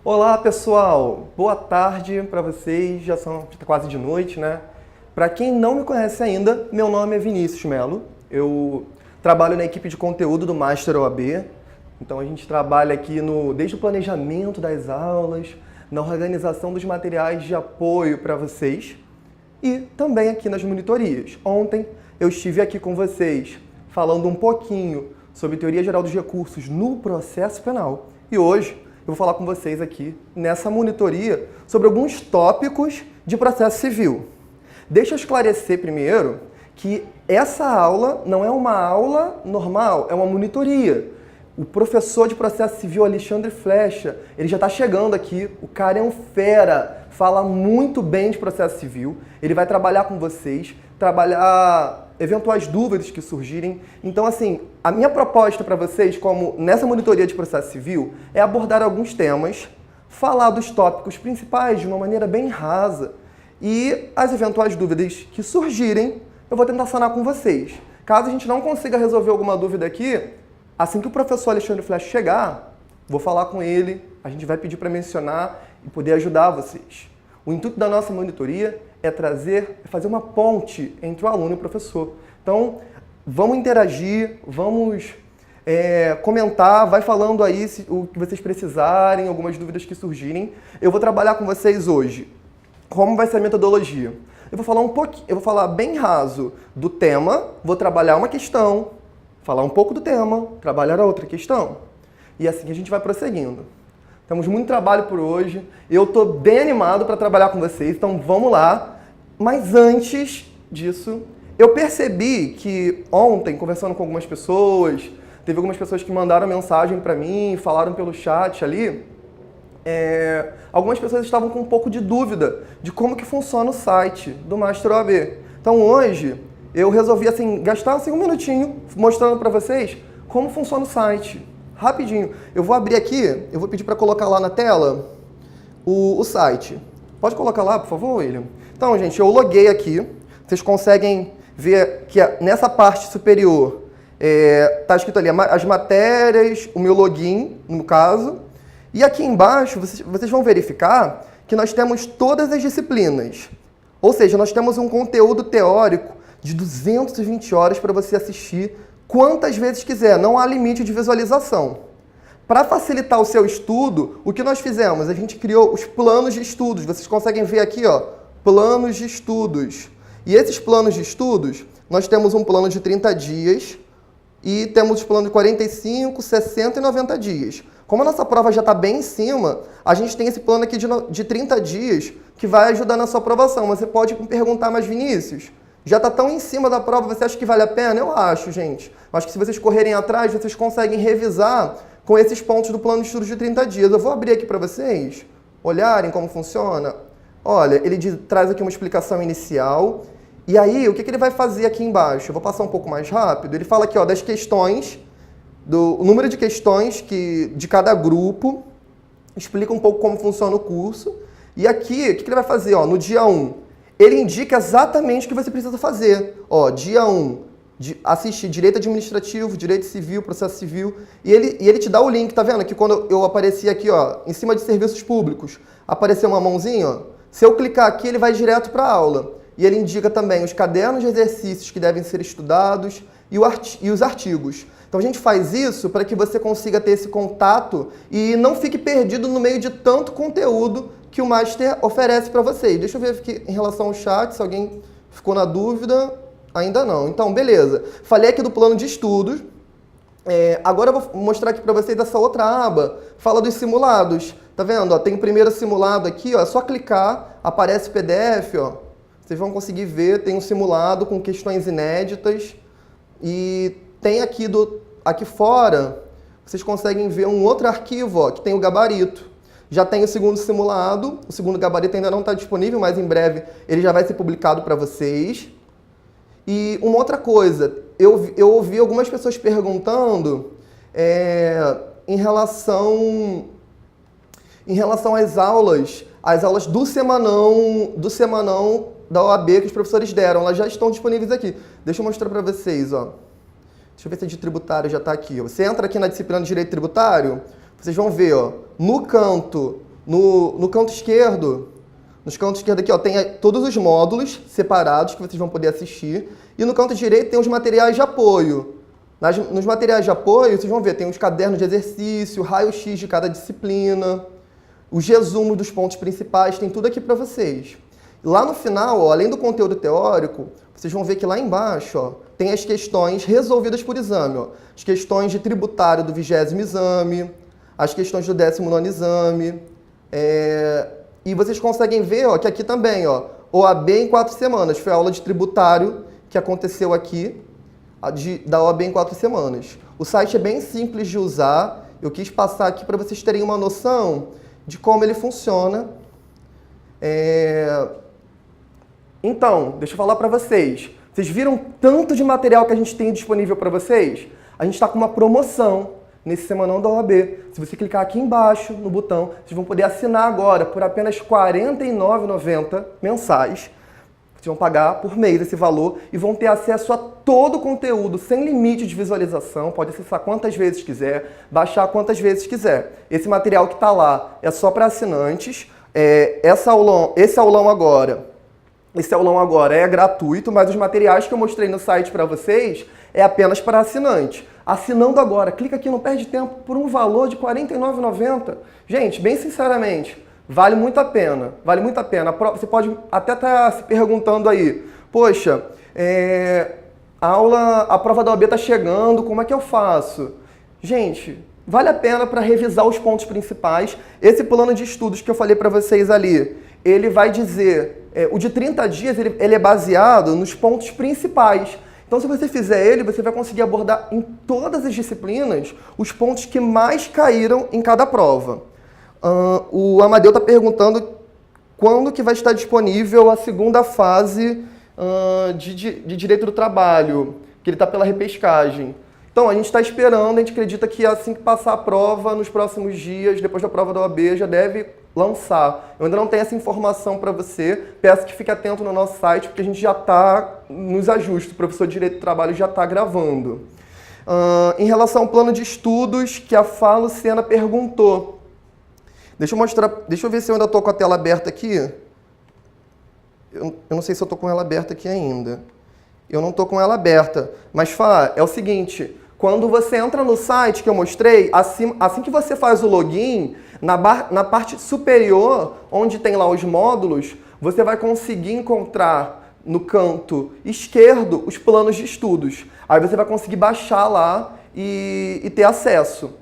Olá, pessoal! Boa tarde para vocês, já tá quase de noite, né? Para quem não me conhece ainda, meu nome é Vinícius Melo. Eu trabalho na equipe de conteúdo do Master OAB. Então a gente trabalha aqui desde o planejamento das aulas, na organização dos materiais de apoio para vocês e também aqui nas monitorias. Ontem eu estive aqui com vocês falando um pouquinho sobre teoria geral dos recursos no processo penal e hoje eu vou falar com vocês aqui nessa monitoria sobre alguns tópicos de processo civil. Deixa eu esclarecer primeiro que essa aula não é uma aula normal, é uma monitoria. O professor de processo civil Alexandre Flecha, ele já está chegando aqui, o cara é um fera, fala muito bem de processo civil, ele vai trabalhar com vocês, trabalhar eventuais dúvidas que surgirem. Então, assim, a minha proposta para vocês, como nessa monitoria de processo civil, é abordar alguns temas, falar dos tópicos principais de uma maneira bem rasa e as eventuais dúvidas que surgirem, eu vou tentar sanar com vocês. Caso a gente não consiga resolver alguma dúvida aqui, assim que o professor Alexandre Flecha chegar, vou falar com ele, a gente vai pedir para mencionar e poder ajudar vocês. O intuito da nossa monitoria é fazer uma ponte entre o aluno e o professor. Então, vamos interagir, vamos comentar, vai falando aí o que vocês precisarem, algumas dúvidas que surgirem. Eu vou trabalhar com vocês hoje. Como vai ser a metodologia? Eu vou falar eu vou falar bem raso do tema, vou trabalhar uma questão, falar um pouco do tema, trabalhar a outra questão. E assim a gente vai prosseguindo. Temos muito trabalho por hoje. Eu estou bem animado para trabalhar com vocês, então vamos lá. Mas antes disso, eu percebi que ontem, conversando com algumas pessoas, teve algumas pessoas que mandaram mensagem para mim, falaram pelo chat ali, algumas pessoas estavam com um pouco de dúvida de como que funciona o site do Master OAB. Então hoje, eu resolvi gastar um minutinho mostrando para vocês como funciona o site. Rapidinho. Eu vou abrir aqui, eu vou pedir para colocar lá na tela o site. Pode colocar lá, por favor, William? Então, gente, eu loguei aqui. Vocês conseguem ver que nessa parte superior está escrito ali as matérias, o meu login, no caso. E aqui embaixo, vocês vão verificar que nós temos todas as disciplinas. Ou seja, nós temos um conteúdo teórico de 220 horas para você assistir quantas vezes quiser, não há limite de visualização. Para facilitar o seu estudo, o que nós fizemos? A gente criou os planos de estudos. Vocês conseguem ver aqui, ó, planos de estudos. E esses planos de estudos, nós temos um plano de 30 dias e temos os planos de 45, 60 e 90 dias. Como a nossa prova já está bem em cima, a gente tem esse plano aqui de 30 dias que vai ajudar na sua aprovação. Você pode me perguntar, mas Vinícius, já está tão em cima da prova, você acha que vale a pena? Eu acho, gente. Acho que se vocês correrem atrás, vocês conseguem revisar com esses pontos do plano de estudos de 30 dias. Eu vou abrir aqui para vocês olharem como funciona. Olha, ele traz aqui uma explicação inicial. E aí, o que ele vai fazer aqui embaixo? Eu vou passar um pouco mais rápido. Ele fala aqui, ó, das questões, o número de questões de cada grupo, explica um pouco como funciona o curso. E aqui, o que ele vai fazer? Ó, no dia 1, ele indica exatamente o que você precisa fazer. Ó, dia 1, assistir direito administrativo, direito civil, processo civil. E ele te dá o link, tá vendo? Que quando eu apareci aqui, ó, em cima de serviços públicos, apareceu uma mãozinha, ó. Se eu clicar aqui, ele vai direto para a aula. E ele indica também os cadernos de exercícios que devem ser estudados e os artigos. Então a gente faz isso para que você consiga ter esse contato e não fique perdido no meio de tanto conteúdo que o Master oferece para vocês. Deixa eu ver aqui em relação ao chat, se alguém ficou na dúvida. Ainda não. Então, beleza. Falei aqui do plano de estudos. Agora eu vou mostrar aqui para vocês essa outra aba. Fala dos simulados. Tá vendo? Ó, tem o primeiro simulado aqui. Ó, é só clicar, aparece o PDF. Ó. Vocês vão conseguir ver. Tem um simulado com questões inéditas. E tem aqui fora, vocês conseguem ver um outro arquivo, ó, que tem o gabarito. Já tem o segundo simulado, o segundo gabarito ainda não está disponível, mas em breve ele já vai ser publicado para vocês. E uma outra coisa, eu ouvi algumas pessoas perguntando em relação às aulas do semanão da OAB que os professores deram, elas já estão disponíveis aqui. Deixa eu mostrar para vocês, ó. Deixa eu ver se a de tributário já está aqui. Você entra aqui na disciplina de Direito Tributário, vocês vão ver, ó, no canto No canto esquerdo, aqui, ó, tem todos os módulos separados que vocês vão poder assistir. E no canto direito tem os materiais de apoio. Nos materiais de apoio, vocês vão ver, tem os cadernos de exercício, raio-x de cada disciplina, os resumos dos pontos principais, tem tudo aqui para vocês. Lá no final, ó, além do conteúdo teórico, vocês vão ver que lá embaixo, ó, tem as questões resolvidas por exame. Ó, as questões de tributário do 20º exame, as questões do 19º exame. E vocês conseguem ver, ó, que aqui também, ó, OAB em 4 semanas. Foi a aula de tributário que aconteceu aqui, da OAB em 4 semanas. O site é bem simples de usar. Eu quis passar aqui para vocês terem uma noção de como ele funciona. Então, deixa eu falar para vocês. Vocês viram tanto de material que a gente tem disponível para vocês? A gente está com uma promoção nesse Semanão da OAB. Se você clicar aqui embaixo no botão, vocês vão poder assinar agora por apenas R$ 49,90 mensais. Vocês vão pagar por mês esse valor e vão ter acesso a todo o conteúdo sem limite de visualização. Pode acessar quantas vezes quiser, baixar quantas vezes quiser. Esse material que está lá é só para assinantes. Esse aulão agora é gratuito, mas os materiais que eu mostrei no site para vocês é apenas para assinante. Assinando agora, clica aqui, não perde tempo, por um valor de R$ 49,90. Gente, bem sinceramente, vale muito a pena. Vale muito a pena. Você pode até estar se perguntando aí, poxa, a prova da OAB está chegando, como é que eu faço? Gente, vale a pena para revisar os pontos principais. Esse plano de estudos que eu falei para vocês ali, ele vai dizer, o de 30 dias, ele é baseado nos pontos principais. Então, se você fizer ele, você vai conseguir abordar em todas as disciplinas os pontos que mais caíram em cada prova. O Amadeu está perguntando quando que vai estar disponível a segunda fase de Direito do Trabalho, que ele está pela repescagem. Então, a gente está esperando, a gente acredita que assim que passar a prova, nos próximos dias, depois da prova da OAB, já deve lançar. Eu ainda não tenho essa informação para você, peço que fique atento no nosso site, porque a gente já está nos ajustes, o professor de Direito do Trabalho já está gravando. Em relação ao plano de estudos, que a Falo Sena perguntou. Deixa eu ver se eu ainda estou com a tela aberta aqui. Eu não sei se eu estou com ela aberta aqui ainda. Eu não estou com ela aberta. Mas, Fá, é o seguinte, quando você entra no site que eu mostrei, assim que você faz o login, na parte superior, onde tem lá os módulos, você vai conseguir encontrar no canto esquerdo os planos de estudos. Aí você vai conseguir baixar lá e ter acesso.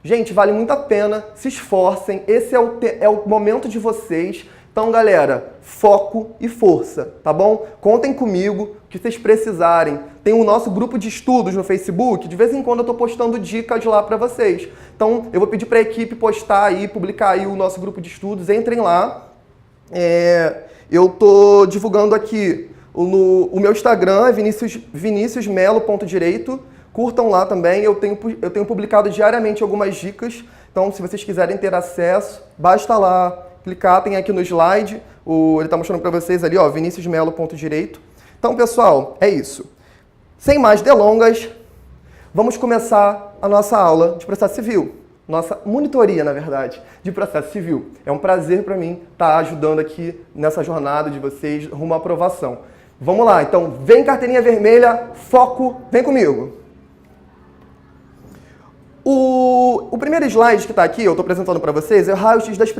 Gente, vale muito a pena, se esforcem, esse é o momento de vocês. Então, galera, foco e força, tá bom? Contem comigo, o que vocês precisarem. Tem o nosso grupo de estudos no Facebook, de vez em quando eu tô postando dicas lá para vocês. Então, eu vou pedir para a equipe postar aí, publicar aí o nosso grupo de estudos, entrem lá. Eu tô divulgando aqui o meu Instagram, é viniciusmelo.direito. Curtam lá também, eu tenho publicado diariamente algumas dicas. Então, se vocês quiserem ter acesso, basta lá clicar, tem aqui no slide, ele está mostrando para vocês ali, ó, viniciusmelo.direito. Então, pessoal, é isso. Sem mais delongas, vamos começar a nossa aula de processo civil. Nossa monitoria, na verdade, de processo civil. É um prazer para mim estar ajudando aqui nessa jornada de vocês rumo à aprovação. Vamos lá, então, vem carteirinha vermelha, foco, vem comigo. O primeiro slide que está aqui, eu estou apresentando para vocês, é o raio-x dos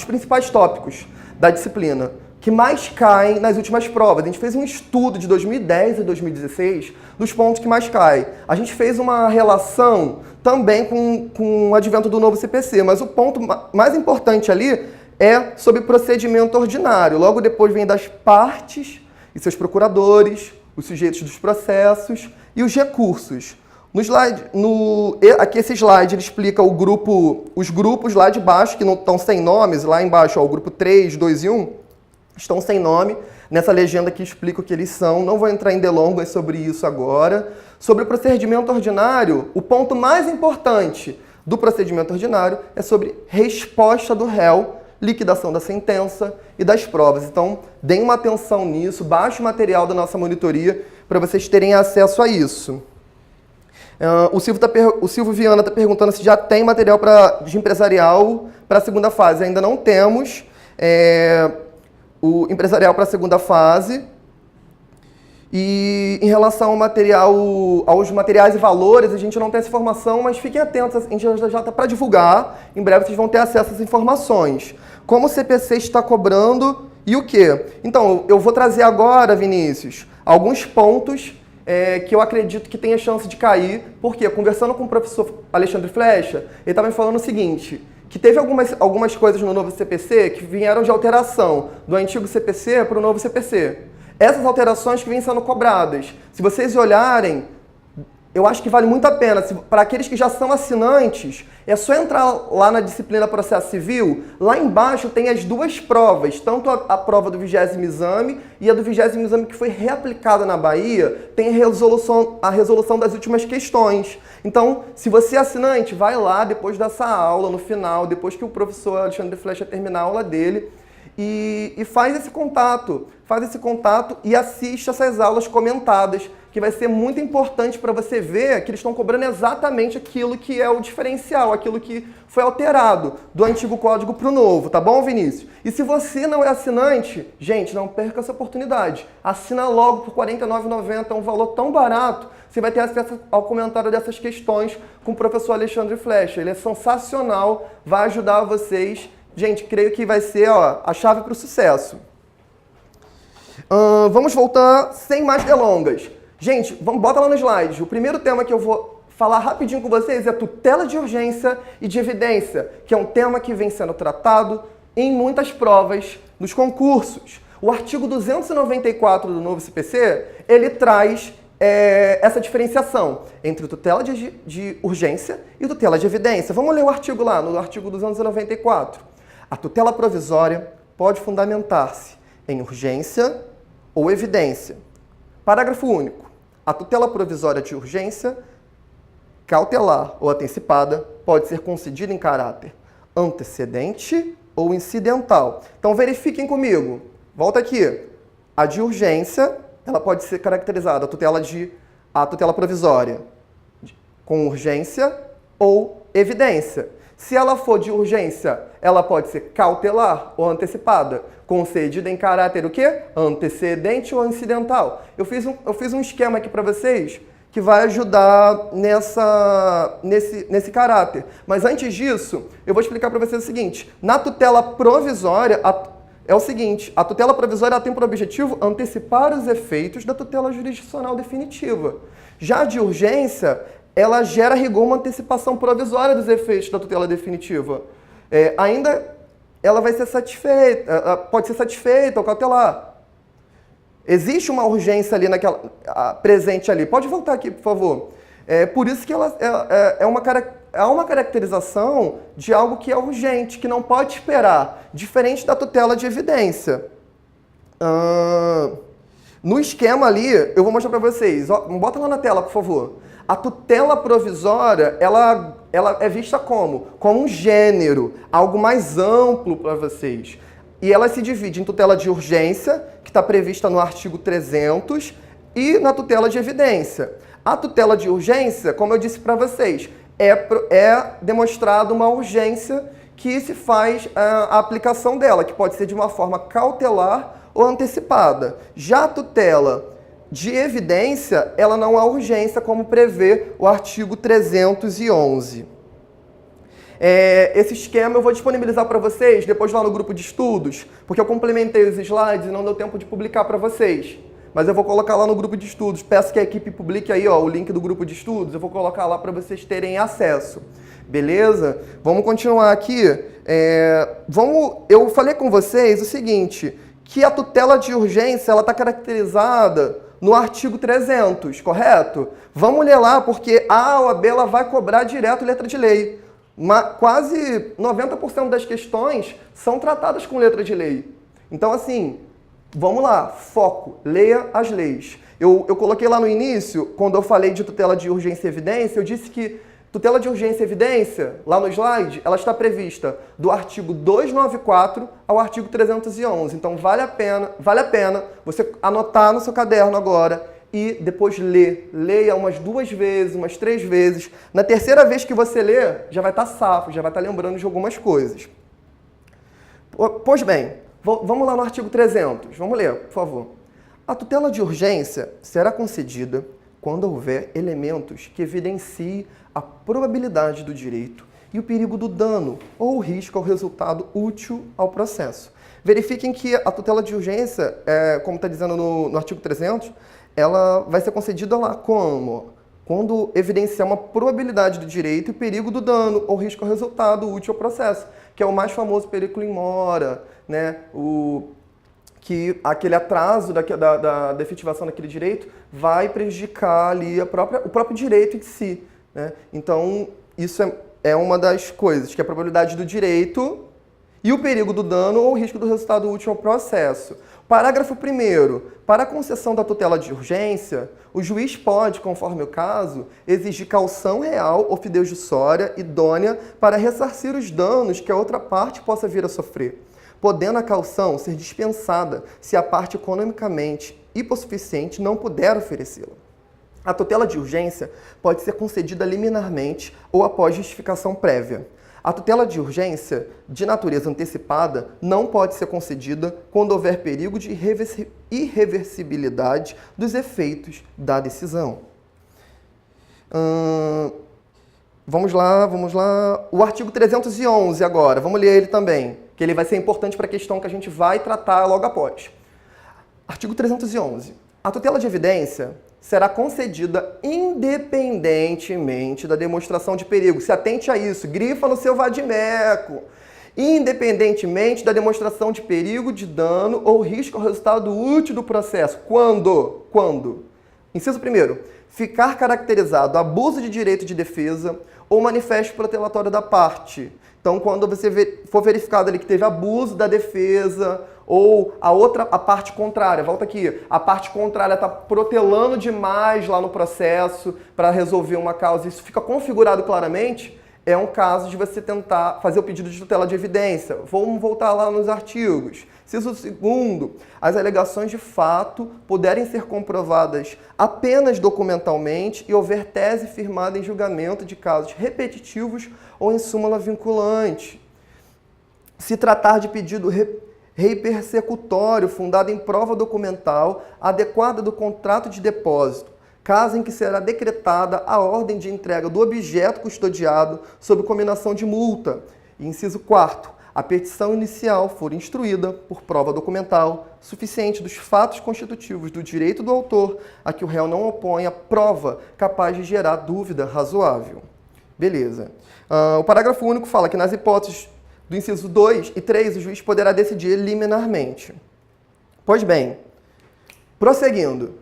principais tópicos da disciplina, que mais caem nas últimas provas. A gente fez um estudo de 2010 e 2016 dos pontos que mais caem. A gente fez uma relação também com o advento do novo CPC, mas o ponto mais importante ali é sobre procedimento ordinário. Logo depois vem das partes e seus procuradores, os sujeitos dos processos e os recursos. Aqui esse slide ele explica os grupos lá de baixo, que não estão sem nomes, lá embaixo, ó, o grupo 3, 2 e 1, estão sem nome. Nessa legenda aqui explica o que eles são, não vou entrar em delongas sobre isso agora. Sobre o procedimento ordinário, o ponto mais importante do procedimento ordinário é sobre resposta do réu, liquidação da sentença e das provas. Então, deem uma atenção nisso, baixe o material da nossa monitoria para vocês terem acesso a isso. O Silvio Viana está perguntando se já tem material de empresarial para a segunda fase. Ainda não temos o empresarial para a segunda fase. E em relação aos materiais e valores, a gente não tem essa informação, mas fiquem atentos, a gente já está para divulgar. Em breve vocês vão ter acesso a essas informações. Como o CPC está cobrando e o quê? Então, eu vou trazer agora, Vinícius, alguns pontos que eu acredito que tenha chance de cair. Porque, conversando com o professor Alexandre Flecha, ele estava me falando o seguinte, que teve algumas coisas no novo CPC que vieram de alteração do antigo CPC para o novo CPC. Essas alterações que vêm sendo cobradas, se vocês olharem, eu acho que vale muito a pena. Para aqueles que já são assinantes, é só entrar lá na disciplina Processo Civil. Lá embaixo tem as duas provas, tanto a prova do 20º exame e a do 20º exame que foi reaplicada na Bahia, tem a resolução das últimas questões. Então, se você é assinante, vai lá depois dessa aula, no final, depois que o professor Alexandre Flecha terminar a aula dele, e faz esse contato e assiste essas aulas comentadas, que vai ser muito importante para você ver que eles estão cobrando exatamente aquilo que é o diferencial, aquilo que foi alterado do antigo código para o novo, tá bom, Vinícius? E se você não é assinante, gente, não perca essa oportunidade. Assina logo por R$ 49,90, é um valor tão barato, você vai ter acesso ao comentário dessas questões com o professor Alexandre Flecha. Ele é sensacional, vai ajudar vocês. Gente, creio que vai ser a chave para o sucesso. Vamos voltar sem mais delongas. Gente, bota lá no slide. O primeiro tema que eu vou falar rapidinho com vocês é tutela de urgência e de evidência, que é um tema que vem sendo tratado em muitas provas nos concursos. O artigo 294 do novo CPC, ele traz essa diferenciação entre tutela de urgência e tutela de evidência. Vamos ler o artigo lá, no artigo 294. A tutela provisória pode fundamentar-se em urgência ou evidência. Parágrafo único. A tutela provisória de urgência, cautelar ou antecipada pode ser concedida em caráter antecedente ou incidental. Então verifiquem comigo. Volta aqui. A de urgência, ela pode ser caracterizada, a tutela provisória, com urgência ou evidência. Se ela for de urgência, ela pode ser cautelar ou antecipada, concedida em caráter o quê? Antecedente ou incidental. Eu fiz um esquema aqui para vocês que vai ajudar nesse caráter. Mas antes disso, eu vou explicar para vocês o seguinte. Na tutela provisória, é o seguinte, a tutela provisória tem por objetivo antecipar os efeitos da tutela jurisdicional definitiva. Já de urgência, ela gera, a rigor, uma antecipação provisória dos efeitos da tutela definitiva. Ainda ela vai ser satisfeita, pode ser satisfeita ou cautelar. Existe uma urgência ali presente ali. Pode voltar aqui, por favor. Por isso que há uma caracterização de algo que é urgente, que não pode esperar, diferente da tutela de evidência. No esquema ali, eu vou mostrar para vocês. Bota lá na tela, por favor. A tutela provisória, ela é vista como um gênero, algo mais amplo para vocês. E ela se divide em tutela de urgência, que está prevista no artigo 300, e na tutela de evidência. A tutela de urgência, como eu disse para vocês, é demonstrada uma urgência que se faz a aplicação dela, que pode ser de uma forma cautelar ou antecipada. Já a tutela de evidência, ela não há urgência, como prevê o artigo 311. Esse esquema eu vou disponibilizar para vocês depois lá no grupo de estudos, porque eu complementei os slides e não deu tempo de publicar para vocês. Mas eu vou colocar lá no grupo de estudos. Peço que a equipe publique aí o link do grupo de estudos. Eu vou colocar lá para vocês terem acesso. Beleza? Vamos continuar aqui. Eu falei com vocês o seguinte, que a tutela de urgência ela está caracterizada no artigo 300, correto? Vamos ler lá, porque a OAB ela vai cobrar direto letra de lei. Quase 90% das questões são tratadas com letra de lei. Então, assim, vamos lá, foco, leia as leis. Eu coloquei lá no início, quando eu falei de tutela de urgência e evidência, eu disse que tutela de urgência e evidência, lá no slide, ela está prevista do artigo 294 ao artigo 311. Então, vale a pena você anotar no seu caderno agora e depois lê. Leia umas 2 vezes, umas 3 vezes. Na terceira vez que você lê, já vai estar safo, já vai estar lembrando de algumas coisas. Pois bem, vamos lá no artigo 300. Vamos ler, por favor. A tutela de urgência será concedida quando houver elementos que evidenciem a probabilidade do direito e o perigo do dano ou o risco ao resultado útil ao processo. Verifiquem que a tutela de urgência, como está dizendo no artigo 300, ela vai ser concedida lá como? Quando evidenciar uma probabilidade do direito e o perigo do dano ou risco ao resultado útil ao processo, que é o mais famoso periculum in mora, né? Que aquele atraso da efetivação daquele direito vai prejudicar ali o próprio direito em si, né? Então, isso é uma das coisas, que é a probabilidade do direito e o perigo do dano ou risco do resultado útil ao processo. Parágrafo 1º. Para a concessão da tutela de urgência, o juiz pode, conforme o caso, exigir caução real ou fidejussória idônea para ressarcir os danos que a outra parte possa vir a sofrer, podendo a caução ser dispensada se a parte economicamente hipossuficiente não puder oferecê-la. A tutela de urgência pode ser concedida liminarmente ou após justificação prévia. A tutela de urgência, de natureza antecipada, não pode ser concedida quando houver perigo de irreversibilidade dos efeitos da decisão. Vamos lá. O artigo 311 agora, vamos ler ele também, que ele vai ser importante para a questão que a gente vai tratar logo após. Artigo 311. A tutela de evidência será concedida independentemente da demonstração de perigo. Se atente a isso, grifa no seu vadimeco. Independentemente da demonstração de perigo, de dano ou risco ao resultado útil do processo. Quando? Inciso 1º. Ficar caracterizado abuso de direito de defesa ou manifesto protelatório da parte. Então, quando você for verificado ali que teve abuso da defesa ou a parte contrária, volta aqui, a parte contrária está protelando demais lá no processo para resolver uma causa, isso fica configurado claramente, é um caso de você tentar fazer o pedido de tutela de evidência. Vamos voltar lá nos artigos. Inciso 2º, as alegações de fato puderem ser comprovadas apenas documentalmente e houver tese firmada em julgamento de casos repetitivos ou em súmula vinculante. Se tratar de pedido reipersecutório fundado em prova documental adequada do contrato de depósito, caso em que será decretada a ordem de entrega do objeto custodiado sob cominação de multa. E inciso 4º, a petição inicial for instruída por prova documental suficiente dos fatos constitutivos do direito do autor a que o réu não oponha prova capaz de gerar dúvida razoável. Beleza. O parágrafo único fala que nas hipóteses do inciso 2 e 3 o juiz poderá decidir liminarmente. Pois bem, prosseguindo.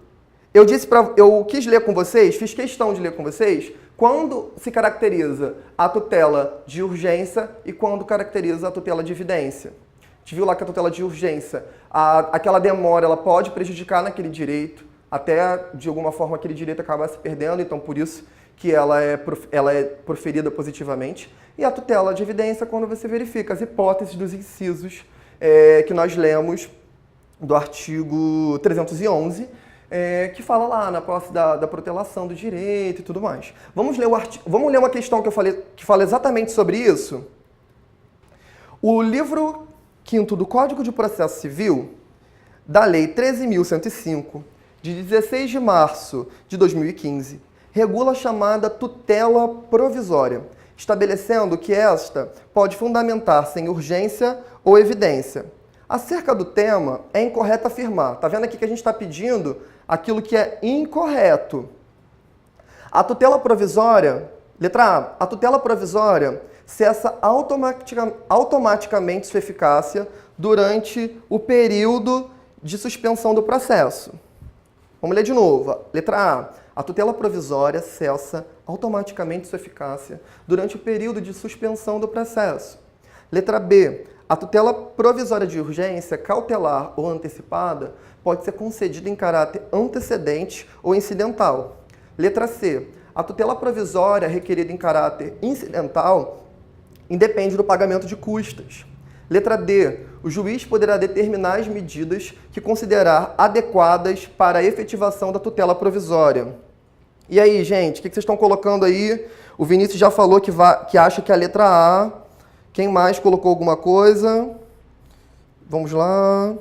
Eu quis ler com vocês, fiz questão de ler com vocês, quando se caracteriza a tutela de urgência e quando caracteriza a tutela de evidência. A gente viu lá que a tutela de urgência, aquela demora, ela pode prejudicar naquele direito, até de alguma forma aquele direito acaba se perdendo, então por isso que ela é proferida positivamente. E a tutela de evidência, quando você verifica as hipóteses dos incisos que nós lemos do artigo 311, que fala lá na posse da protelação do direito e tudo mais. Vamos ler uma questão que fala exatamente sobre isso? O livro 5º do Código de Processo Civil, da Lei 13.105, de 16 de março de 2015, regula a chamada tutela provisória, estabelecendo que esta pode fundamentar-se em urgência ou evidência. Acerca do tema, é incorreto afirmar. Está vendo aqui que a gente está pedindo aquilo que é incorreto. A tutela provisória, letra A, a tutela provisória cessa automaticamente sua eficácia durante o período de suspensão do processo. Vamos ler de novo. Letra A, a tutela provisória cessa automaticamente sua eficácia durante o período de suspensão do processo. Letra B, a tutela provisória de urgência, cautelar ou antecipada pode ser concedida em caráter antecedente ou incidental. Letra C, a tutela provisória requerida em caráter incidental independe do pagamento de custas. Letra D, O juiz poderá determinar as medidas que considerar adequadas para a efetivação da tutela provisória. E aí, gente, o que vocês estão colocando aí? O Vinícius já falou que acha que é a letra A. Quem mais colocou alguma coisa? Vamos lá.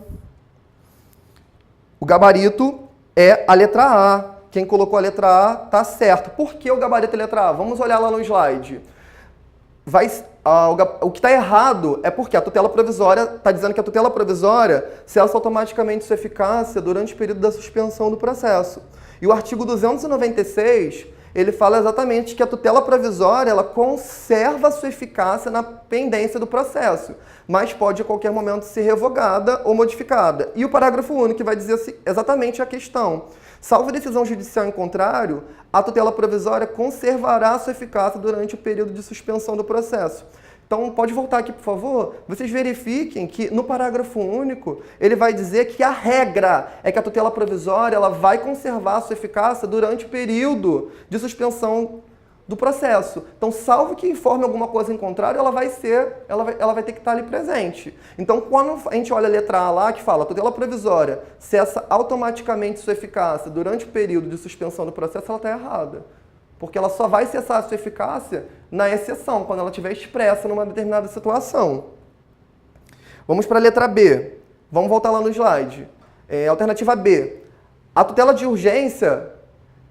O gabarito é a letra A. Quem colocou a letra A tá certo. Por que o gabarito é a letra A? Vamos olhar lá no slide. O que está errado é porque a tutela provisória está dizendo que a tutela provisória cessa automaticamente sua eficácia durante o período da suspensão do processo. E o artigo 296, ele fala exatamente que a tutela provisória ela conserva sua eficácia na pendência do processo, mas pode a qualquer momento ser revogada ou modificada. E o parágrafo único que vai dizer exatamente a questão. Salvo decisão judicial em contrário, a tutela provisória conservará sua eficácia durante o período de suspensão do processo. Então, pode voltar aqui, por favor? Vocês verifiquem que no parágrafo único, ele vai dizer que a regra é que a tutela provisória ela vai conservar sua eficácia durante o período de suspensão do processo. Então, salvo que informe alguma coisa em contrário, ela vai ter que estar ali presente. Então, quando a gente olha a letra A lá, que fala a tutela provisória cessa automaticamente sua eficácia durante o período de suspensão do processo, ela está errada. Porque ela só vai cessar a sua eficácia na exceção, quando ela estiver expressa numa determinada situação. Vamos para a letra B. Vamos voltar lá no slide. Alternativa B. A tutela de urgência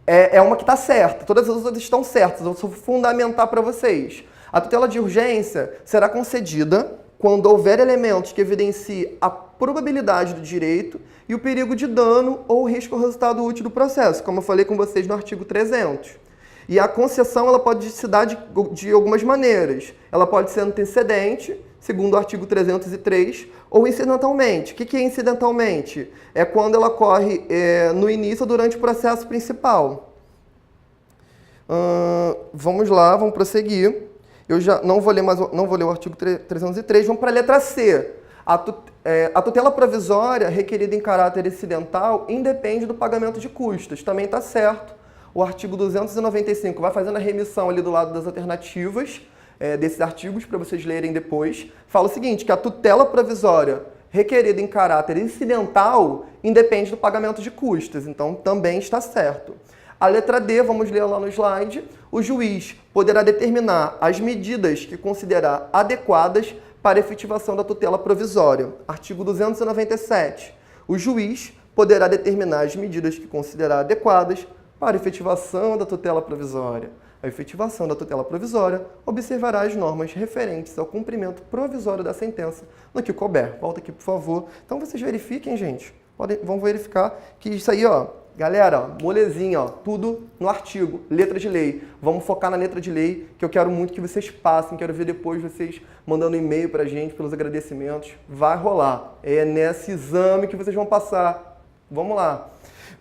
é uma que está certa. Todas as outras estão certas. Eu vou fundamentar para vocês. A tutela de urgência será concedida quando houver elementos que evidenciem a probabilidade do direito e o perigo de dano ou risco ao resultado útil do processo, como eu falei com vocês no artigo 300. E a concessão ela pode se dar de algumas maneiras. Ela pode ser antecedente, segundo o artigo 303, ou incidentalmente. O que é incidentalmente? É quando ela ocorre no início ou durante o processo principal. Vamos lá, vamos prosseguir. Eu já não vou ler o artigo 303, vamos para a letra C. A tutela provisória requerida em caráter incidental independe do pagamento de custas. Também está certo. O artigo 295 vai fazendo a remissão ali do lado das alternativas desses artigos para vocês lerem depois. Fala o seguinte, que a tutela provisória requerida em caráter incidental independe do pagamento de custas. Então, também está certo. A letra D, vamos ler lá no slide. O juiz poderá determinar as medidas que considerar adequadas para a efetivação da tutela provisória. Artigo 297. O juiz poderá determinar as medidas que considerar adequadas para a efetivação da tutela provisória. A efetivação da tutela provisória observará as normas referentes ao cumprimento provisório da sentença no que couber. Volta aqui, por favor. Então, vocês verifiquem, gente. Vão verificar que isso aí, ó, galera, molezinha, ó, tudo no artigo, letra de lei. Vamos focar na letra de lei, que eu quero muito que vocês passem. Quero ver depois vocês mandando e-mail pra gente pelos agradecimentos. Vai rolar. É nesse exame que vocês vão passar. Vamos lá.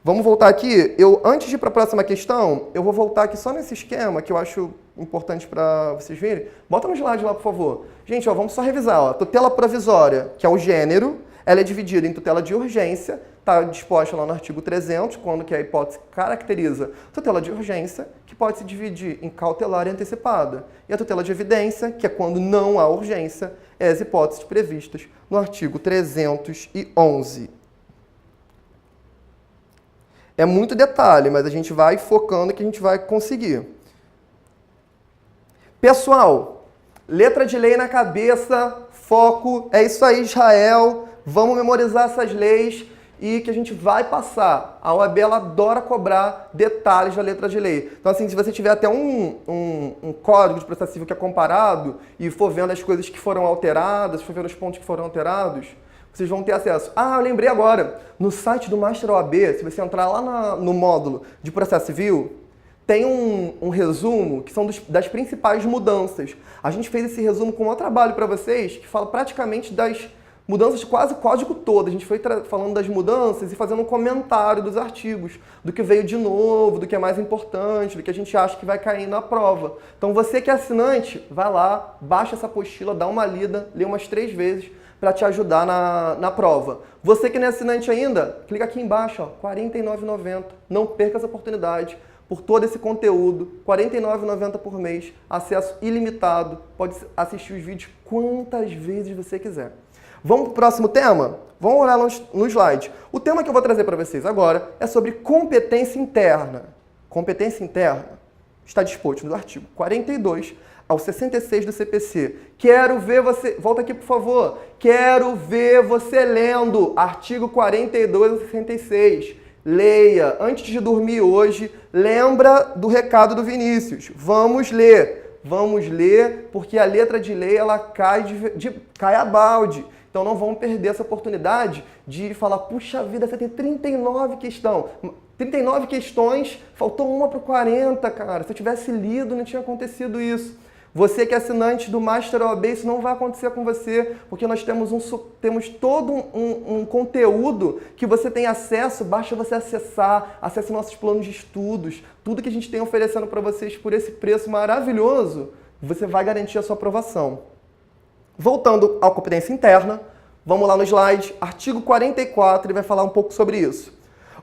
Vamos voltar aqui. Antes de ir para a próxima questão, eu vou voltar aqui só nesse esquema que eu acho importante para vocês verem. Bota no slide lá, por favor. Gente, ó, vamos só revisar. Ó. Tutela provisória, que é o gênero, ela é dividida em tutela de urgência, está disposta lá no artigo 300, quando que a hipótese caracteriza tutela de urgência, que pode se dividir em cautelar e antecipada. E a tutela de evidência, que é quando não há urgência, é as hipóteses previstas no artigo 311. É muito detalhe, mas a gente vai focando que a gente vai conseguir. Pessoal, letra de lei na cabeça, foco, é isso aí, Israel. Vamos memorizar essas leis e que a gente vai passar. A OAB ela adora cobrar detalhes da letra de lei. Então, assim, se você tiver até um código de processo civil que é comparado e for vendo as coisas que foram alteradas, for vendo os pontos que foram alterados, vocês vão ter acesso. Ah, eu lembrei agora. No site do Master OAB, se você entrar lá no módulo de processo civil, tem um resumo que são das principais mudanças. A gente fez esse resumo com um trabalho para vocês que fala praticamente das mudanças de quase o código todo. A gente foi falando das mudanças e fazendo um comentário dos artigos, do que veio de novo, do que é mais importante, do que a gente acha que vai cair na prova. Então você que é assinante, vai lá, baixa essa apostila, dá uma lida, lê umas 3 vezes, para te ajudar na prova. Você que não é assinante ainda, clica aqui embaixo, R$ 49,90. Não perca essa oportunidade por todo esse conteúdo, R$ 49,90 por mês, acesso ilimitado, pode assistir os vídeos quantas vezes você quiser. Vamos para o próximo tema? Vamos olhar no slide. O tema que eu vou trazer para vocês agora é sobre competência interna. Competência interna está disposto no artigo 42 ao 66 do CPC. Quero ver você... Volta aqui, por favor. Quero ver você lendo. Artigo 42 ao 66. Leia. Antes de dormir hoje, lembra do recado do Vinícius. Vamos ler. Vamos ler, porque a letra de lei ela cai a balde. Então não vamos perder essa oportunidade de falar, puxa vida, você tem 39 questões, faltou uma para o 40, cara. Se eu tivesse lido, não tinha acontecido isso. Você que é assinante do Master OAB, isso não vai acontecer com você, porque nós temos todo um conteúdo que você tem acesso, basta você acessar, acesse nossos planos de estudos, tudo que a gente tem oferecendo para vocês por esse preço maravilhoso, você vai garantir a sua aprovação. Voltando à competência interna, vamos lá no slide, artigo 44, ele vai falar um pouco sobre isso.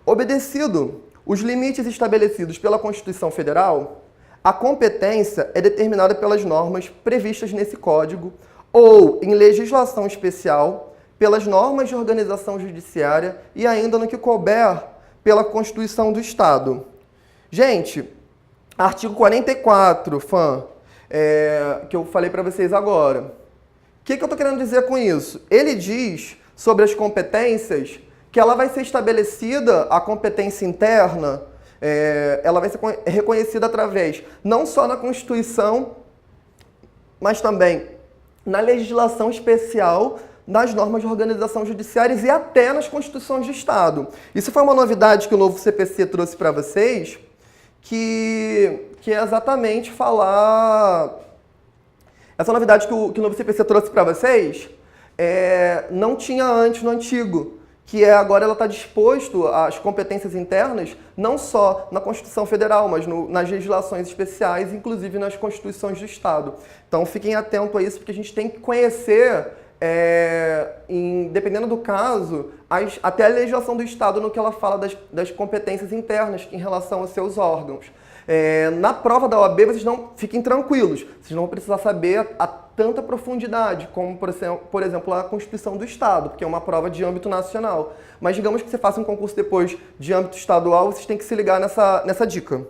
Obedecido os limites estabelecidos pela Constituição Federal, a competência é determinada pelas normas previstas nesse Código ou em legislação especial, pelas normas de organização judiciária e ainda no que couber pela Constituição do Estado. Gente, artigo 44, que eu falei para vocês agora. O que eu estou querendo dizer com isso? Ele diz sobre as competências que ela vai ser estabelecida, a competência interna, ela vai ser reconhecida através, não só na Constituição, mas também na legislação especial, nas normas de organização judiciárias e até nas constituições de Estado. Isso foi uma novidade que o novo CPC trouxe para vocês, que é exatamente falar... Essa novidade que o novo CPC trouxe para vocês não tinha antes no antigo, que agora ela está disposto às competências internas, não só na Constituição Federal, mas nas legislações especiais, inclusive nas constituições do Estado. Então fiquem atentos a isso, porque a gente tem que conhecer, dependendo do caso, até a legislação do Estado no que ela fala das competências internas em relação aos seus órgãos. Na prova da OAB, vocês não fiquem tranquilos, vocês não vão precisar saber a tanta profundidade, como, por exemplo, a Constituição do Estado, porque é uma prova de âmbito nacional. Mas digamos que você faça um concurso depois de âmbito estadual, vocês têm que se ligar nessa dica.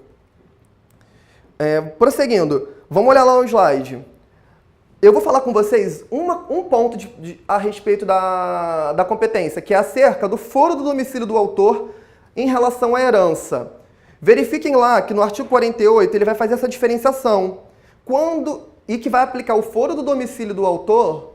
Prosseguindo, vamos olhar lá no slide. Eu vou falar com vocês um ponto a respeito da competência, que é acerca do foro do domicílio do autor em relação à herança. Verifiquem lá que no artigo 48 ele vai fazer essa diferenciação. E que vai aplicar o foro do domicílio do autor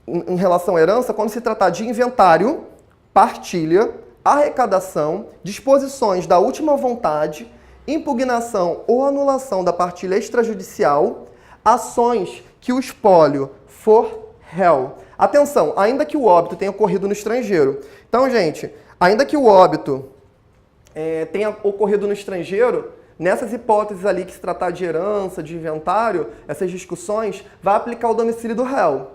em relação à herança quando se tratar de inventário, partilha, arrecadação, disposições da última vontade, impugnação ou anulação da partilha extrajudicial, ações que o espólio for réu. Atenção, ainda que o óbito tenha ocorrido no estrangeiro. Então, gente, ainda que o óbito tenha ocorrido no estrangeiro, nessas hipóteses ali que se tratar de herança, de inventário, essas discussões, vai aplicar o domicílio do réu.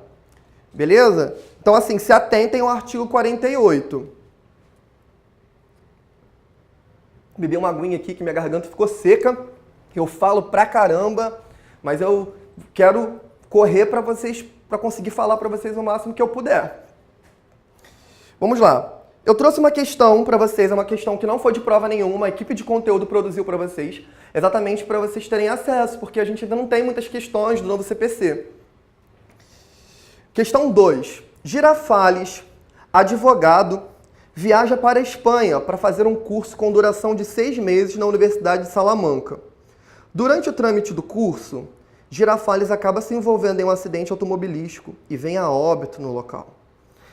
Beleza? Então, assim, se atentem ao artigo 48. Bebi uma aguinha aqui que minha garganta ficou seca, eu falo pra caramba, mas eu quero correr para conseguir falar para vocês o máximo que eu puder. Vamos lá. Eu trouxe uma questão para vocês, é uma questão que não foi de prova nenhuma, a equipe de conteúdo produziu para vocês, exatamente para vocês terem acesso, porque a gente ainda não tem muitas questões do novo CPC. Questão 2. Girafales, advogado, viaja para a Espanha para fazer um curso com duração de 6 meses na Universidade de Salamanca. Durante o trâmite do curso, Girafales acaba se envolvendo em um acidente automobilístico e vem a óbito no local.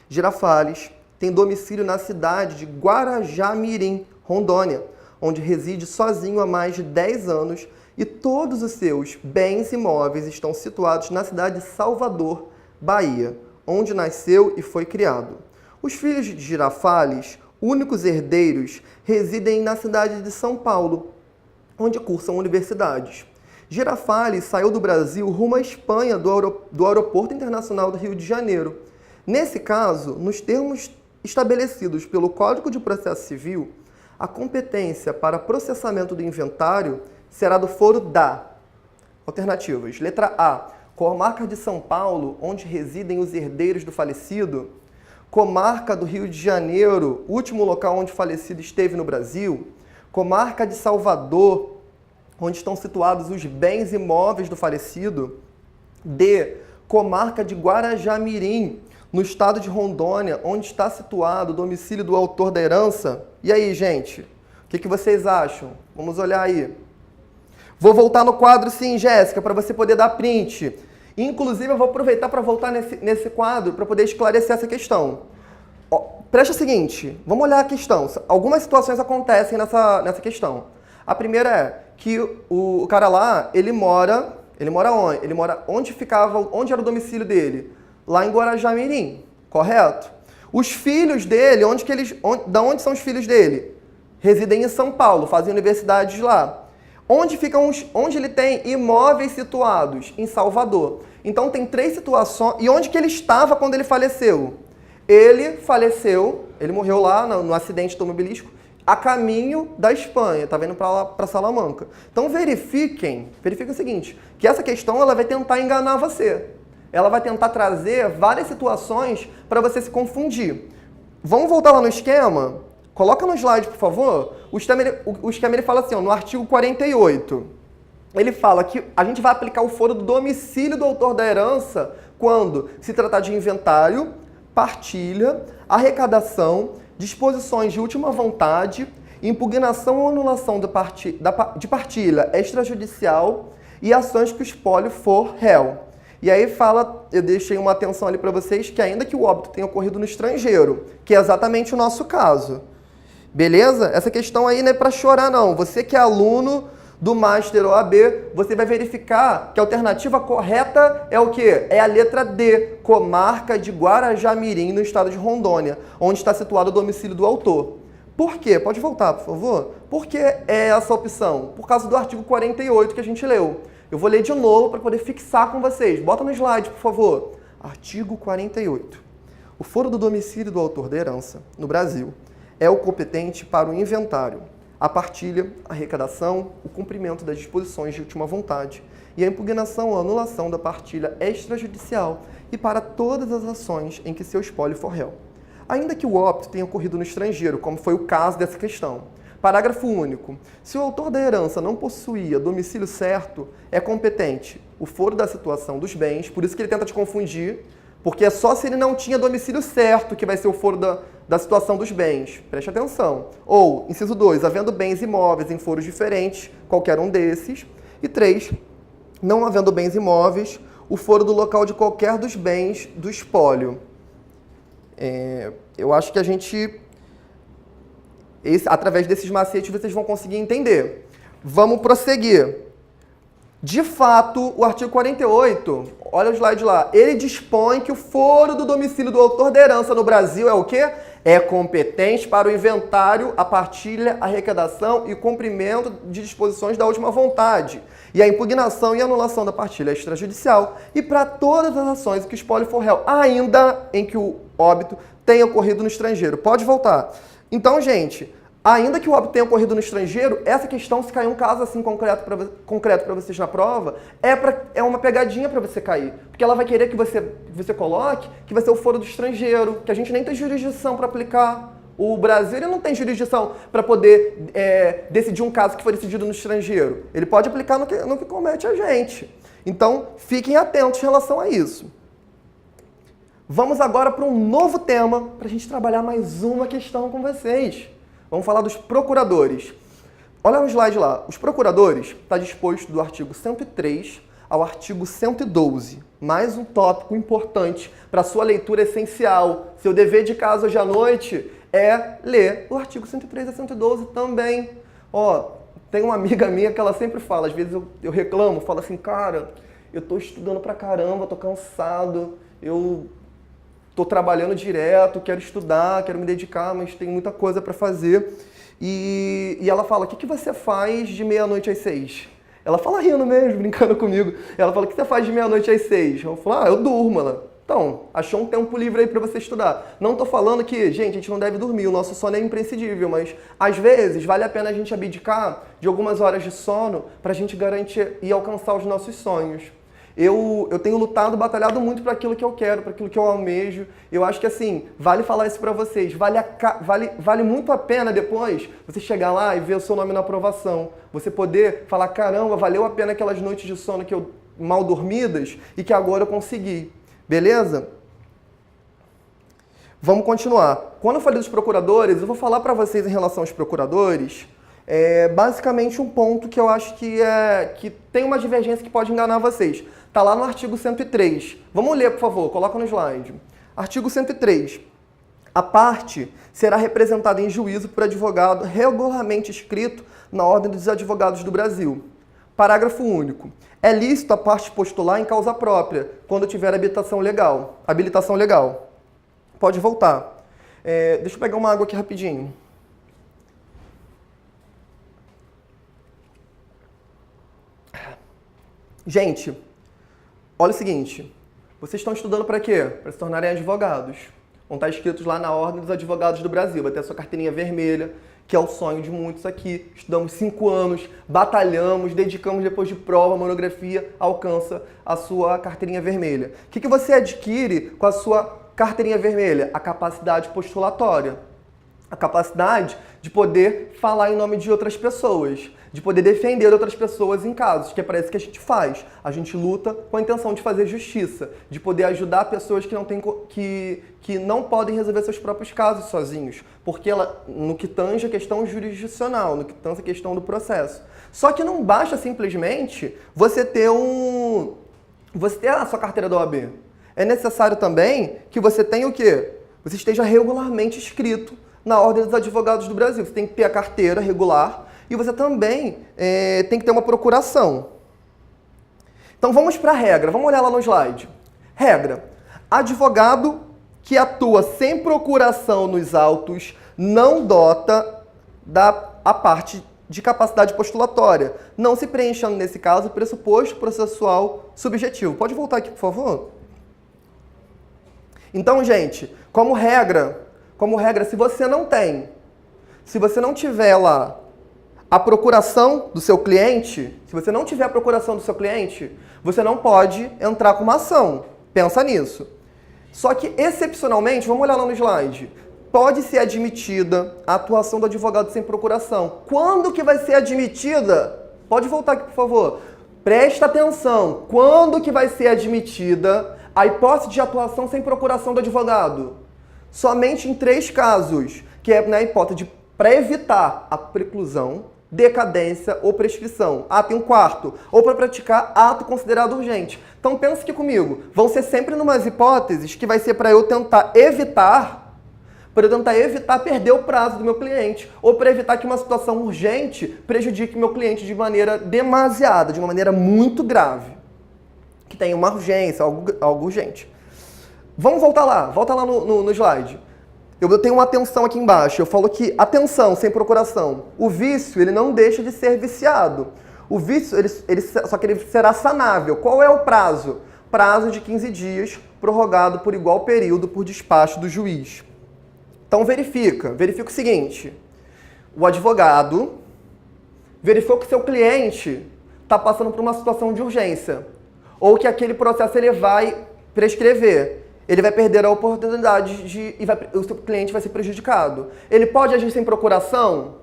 Girafales tem domicílio na cidade de Guarajá-Mirim, Rondônia, onde reside sozinho há mais de 10 anos e todos os seus bens imóveis estão situados na cidade de Salvador, Bahia, onde nasceu e foi criado. Os filhos de Girafales, únicos herdeiros, residem na cidade de São Paulo, onde cursam universidades. Girafales saiu do Brasil rumo à Espanha do Aeroporto Internacional do Rio de Janeiro. Nesse caso, nos termos estabelecidos pelo Código de Processo Civil, a competência para processamento do inventário será do foro da... Alternativas. Letra A, Comarca de São Paulo, onde residem os herdeiros do falecido. Comarca do Rio de Janeiro, último local onde o falecido esteve no Brasil. Comarca de Salvador, onde estão situados os bens imóveis do falecido. D. Comarca de Guarajá-Mirim, no estado de Rondônia, onde está situado o domicílio do autor da herança. E aí, gente? O que vocês acham? Vamos olhar aí. Vou voltar no quadro sim, Jéssica, para você poder dar print. Inclusive, eu vou aproveitar para voltar nesse quadro para poder esclarecer essa questão. Ó, presta o seguinte, vamos olhar a questão. Algumas situações acontecem nessa questão. A primeira é que o cara lá, ele mora onde? Ele mora onde era o domicílio dele? Lá em Guarajá-Mirim, correto? Os filhos dele, da onde são os filhos dele? Residem em São Paulo, fazem universidades lá. Onde ele tem imóveis situados? Em Salvador. Então tem 3 situações. E onde que ele estava quando ele faleceu? Ele faleceu, ele morreu lá no acidente automobilístico, a caminho da Espanha, tá vendo para Salamanca. Então verifiquem o seguinte, que essa questão ela vai tentar enganar você. Ela vai tentar trazer várias situações para você se confundir. Vamos voltar lá no esquema? Coloca no slide, por favor. O esquema ele fala assim, ó, no artigo 48. Ele fala que a gente vai aplicar o foro do domicílio do autor da herança quando se tratar de inventário, partilha, arrecadação, disposições de última vontade, impugnação ou anulação de partilha extrajudicial e ações que o espólio for réu. E aí fala, eu deixei uma atenção ali para vocês, que ainda que o óbito tenha ocorrido no estrangeiro, que é exatamente o nosso caso. Beleza? Essa questão aí não é para chorar, não. Você que é aluno do Master OAB, você vai verificar que a alternativa correta é o quê? É a letra D, Comarca de Guarajá-Mirim, no estado de Rondônia, onde está situado o domicílio do autor. Por quê? Pode voltar, por favor? Por que é essa opção? Por causa do artigo 48 que a gente leu. Eu vou ler de novo para poder fixar com vocês. Bota no slide, por favor. Artigo 48. O foro do domicílio do autor da herança, no Brasil, é o competente para o inventário, a partilha, a arrecadação, o cumprimento das disposições de última vontade e a impugnação ou anulação da partilha extrajudicial e para todas as ações em que seu espólio for réu. Ainda que o óbito tenha ocorrido no estrangeiro, como foi o caso dessa questão. Parágrafo único. Se o autor da herança não possuía domicílio certo, é competente o foro da situação dos bens, por isso que ele tenta te confundir, porque é só se ele não tinha domicílio certo que vai ser o foro da situação dos bens. Preste atenção. Ou, inciso 2, havendo bens imóveis em foros diferentes, qualquer um desses. E 3, não havendo bens imóveis, o foro do local de qualquer dos bens do espólio. Eu acho que a gente... através desses macetes vocês vão conseguir entender. Vamos prosseguir. De fato, o artigo 48, olha o slide lá, ele dispõe que o foro do domicílio do autor da herança no Brasil é o quê? É competente para o inventário, a partilha, a arrecadação e o cumprimento de disposições da última vontade e a impugnação e anulação da partilha extrajudicial e para todas as ações em que o espólio for réu, ainda em que o óbito tenha ocorrido no estrangeiro. Pode voltar. Então, gente... ainda que o óbito tenha ocorrido no estrangeiro, essa questão, se cair um caso assim concreto para vocês na prova, é uma pegadinha para você cair. Porque ela vai querer que você coloque que vai ser o foro do estrangeiro, que a gente nem tem jurisdição para aplicar. O Brasil ele não tem jurisdição para poder decidir um caso que foi decidido no estrangeiro. Ele pode aplicar no que comete a gente. Então, fiquem atentos em relação a isso. Vamos agora para um novo tema, para a gente trabalhar mais uma questão com vocês. Vamos falar dos procuradores. Olha no slide lá. Os procuradores está disposto do artigo 103 ao artigo 112. Mais um tópico importante para a sua leitura essencial. Seu dever de casa hoje à noite é ler o artigo 103 a 112 também. Tem uma amiga minha que ela sempre fala, às vezes eu reclamo, falo assim, cara, eu estou estudando pra caramba, estou cansado, eu... estou trabalhando direto, quero estudar, quero me dedicar, mas tem muita coisa para fazer. E ela fala, o que você faz de meia-noite às 6? Ela fala rindo mesmo, brincando comigo. Ela fala, o que você faz de meia-noite às 6? Eu falo, eu durmo. Ela, então, achou um tempo livre aí para você estudar. Não estou falando que, gente, a gente não deve dormir, o nosso sono é imprescindível, mas às vezes vale a pena a gente abdicar de algumas horas de sono para a gente garantir e alcançar os nossos sonhos. Eu tenho lutado, batalhado muito para aquilo que eu quero, para aquilo que eu almejo. Eu acho que, assim, vale falar isso para vocês. Vale muito a pena depois você chegar lá e ver o seu nome na aprovação. Você poder falar, caramba, valeu a pena aquelas noites de sono que eu mal dormidas e que agora eu consegui. Beleza? Vamos continuar. Quando eu falei dos procuradores, eu vou falar para vocês em relação aos procuradores, basicamente um ponto que eu acho que tem uma divergência que pode enganar vocês. Está lá no artigo 103. Vamos ler, por favor, coloca no slide. Artigo 103. A parte será representada em juízo por advogado regularmente inscrito na Ordem dos Advogados do Brasil. Parágrafo único. É lícito a parte postular em causa própria, quando tiver habilitação legal. Pode voltar. Deixa eu pegar uma água aqui rapidinho. Gente, olha o seguinte. Vocês estão estudando para quê? Para se tornarem advogados. Vão estar inscritos lá na Ordem dos Advogados do Brasil. Vai ter a sua carteirinha vermelha, que é o sonho de muitos aqui. Estudamos 5 anos, batalhamos, dedicamos depois de prova, monografia, alcança a sua carteirinha vermelha. O que você adquire com a sua carteirinha vermelha? A capacidade postulatória. A capacidade de poder falar em nome de outras pessoas, de poder defender outras pessoas em casos, que é para isso que a gente faz. A gente luta com a intenção de fazer justiça, de poder ajudar pessoas que não podem resolver seus próprios casos sozinhos, porque no que tange a questão jurisdicional, no que tange a questão do processo. Só que não basta simplesmente você ter a sua carteira da OAB. É necessário também que você tenha o quê? Você esteja regularmente inscrito na Ordem dos Advogados do Brasil. Você tem que ter a carteira regular e você também tem que ter uma procuração. Então vamos para a regra. Vamos olhar lá no slide. Regra. Advogado que atua sem procuração nos autos não dota a parte de capacidade postulatória, não se preenchendo, nesse caso, o pressuposto processual subjetivo. Pode voltar aqui, por favor? Então, gente, como regra, se você não tiver lá a procuração do seu cliente, você não pode entrar com uma ação. Pensa nisso. Só que, excepcionalmente, vamos olhar lá no slide, pode ser admitida a atuação do advogado sem procuração. Quando que vai ser admitida? Pode voltar aqui, por favor. Presta atenção. Quando que vai ser admitida a hipótese de atuação sem procuração do advogado? Somente em 3 casos, que é na hipótese para evitar a preclusão, decadência ou prescrição. Tem um quarto. Ou para praticar ato considerado urgente. Então pensa aqui comigo. Vão ser sempre numas hipóteses que vai ser para eu tentar evitar perder o prazo do meu cliente. Ou para evitar que uma situação urgente prejudique meu cliente de maneira demasiada, de uma maneira muito grave. Que tenha uma urgência, algo urgente. Vamos voltar lá. Volta lá no slide. Eu tenho uma atenção aqui embaixo. Eu falo que atenção sem procuração. O vício, ele não deixa de ser viciado. O vício, só que ele será sanável. Qual é o prazo? Prazo de 15 dias, prorrogado por igual período por despacho do juiz. Então verifica o seguinte. O advogado verificou que seu cliente está passando por uma situação de urgência. Ou que aquele processo ele vai prescrever. Ele vai perder a oportunidade o seu cliente vai ser prejudicado. Ele pode agir sem procuração?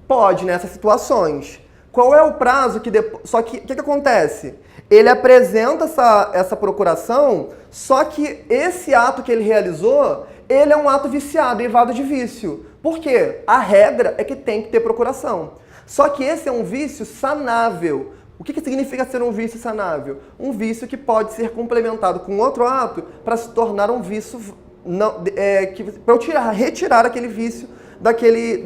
Pode, nessas situações. Qual é o prazo que depois... Só que, o que acontece? Ele apresenta essa procuração, só que esse ato que ele realizou, ele é um ato viciado, derivado de vício. Por quê? A regra é que tem que ter procuração. Só que esse é um vício sanável. O que significa ser um vício sanável? Um vício que pode ser complementado com outro ato para se tornar um vício, para eu retirar aquele vício daquele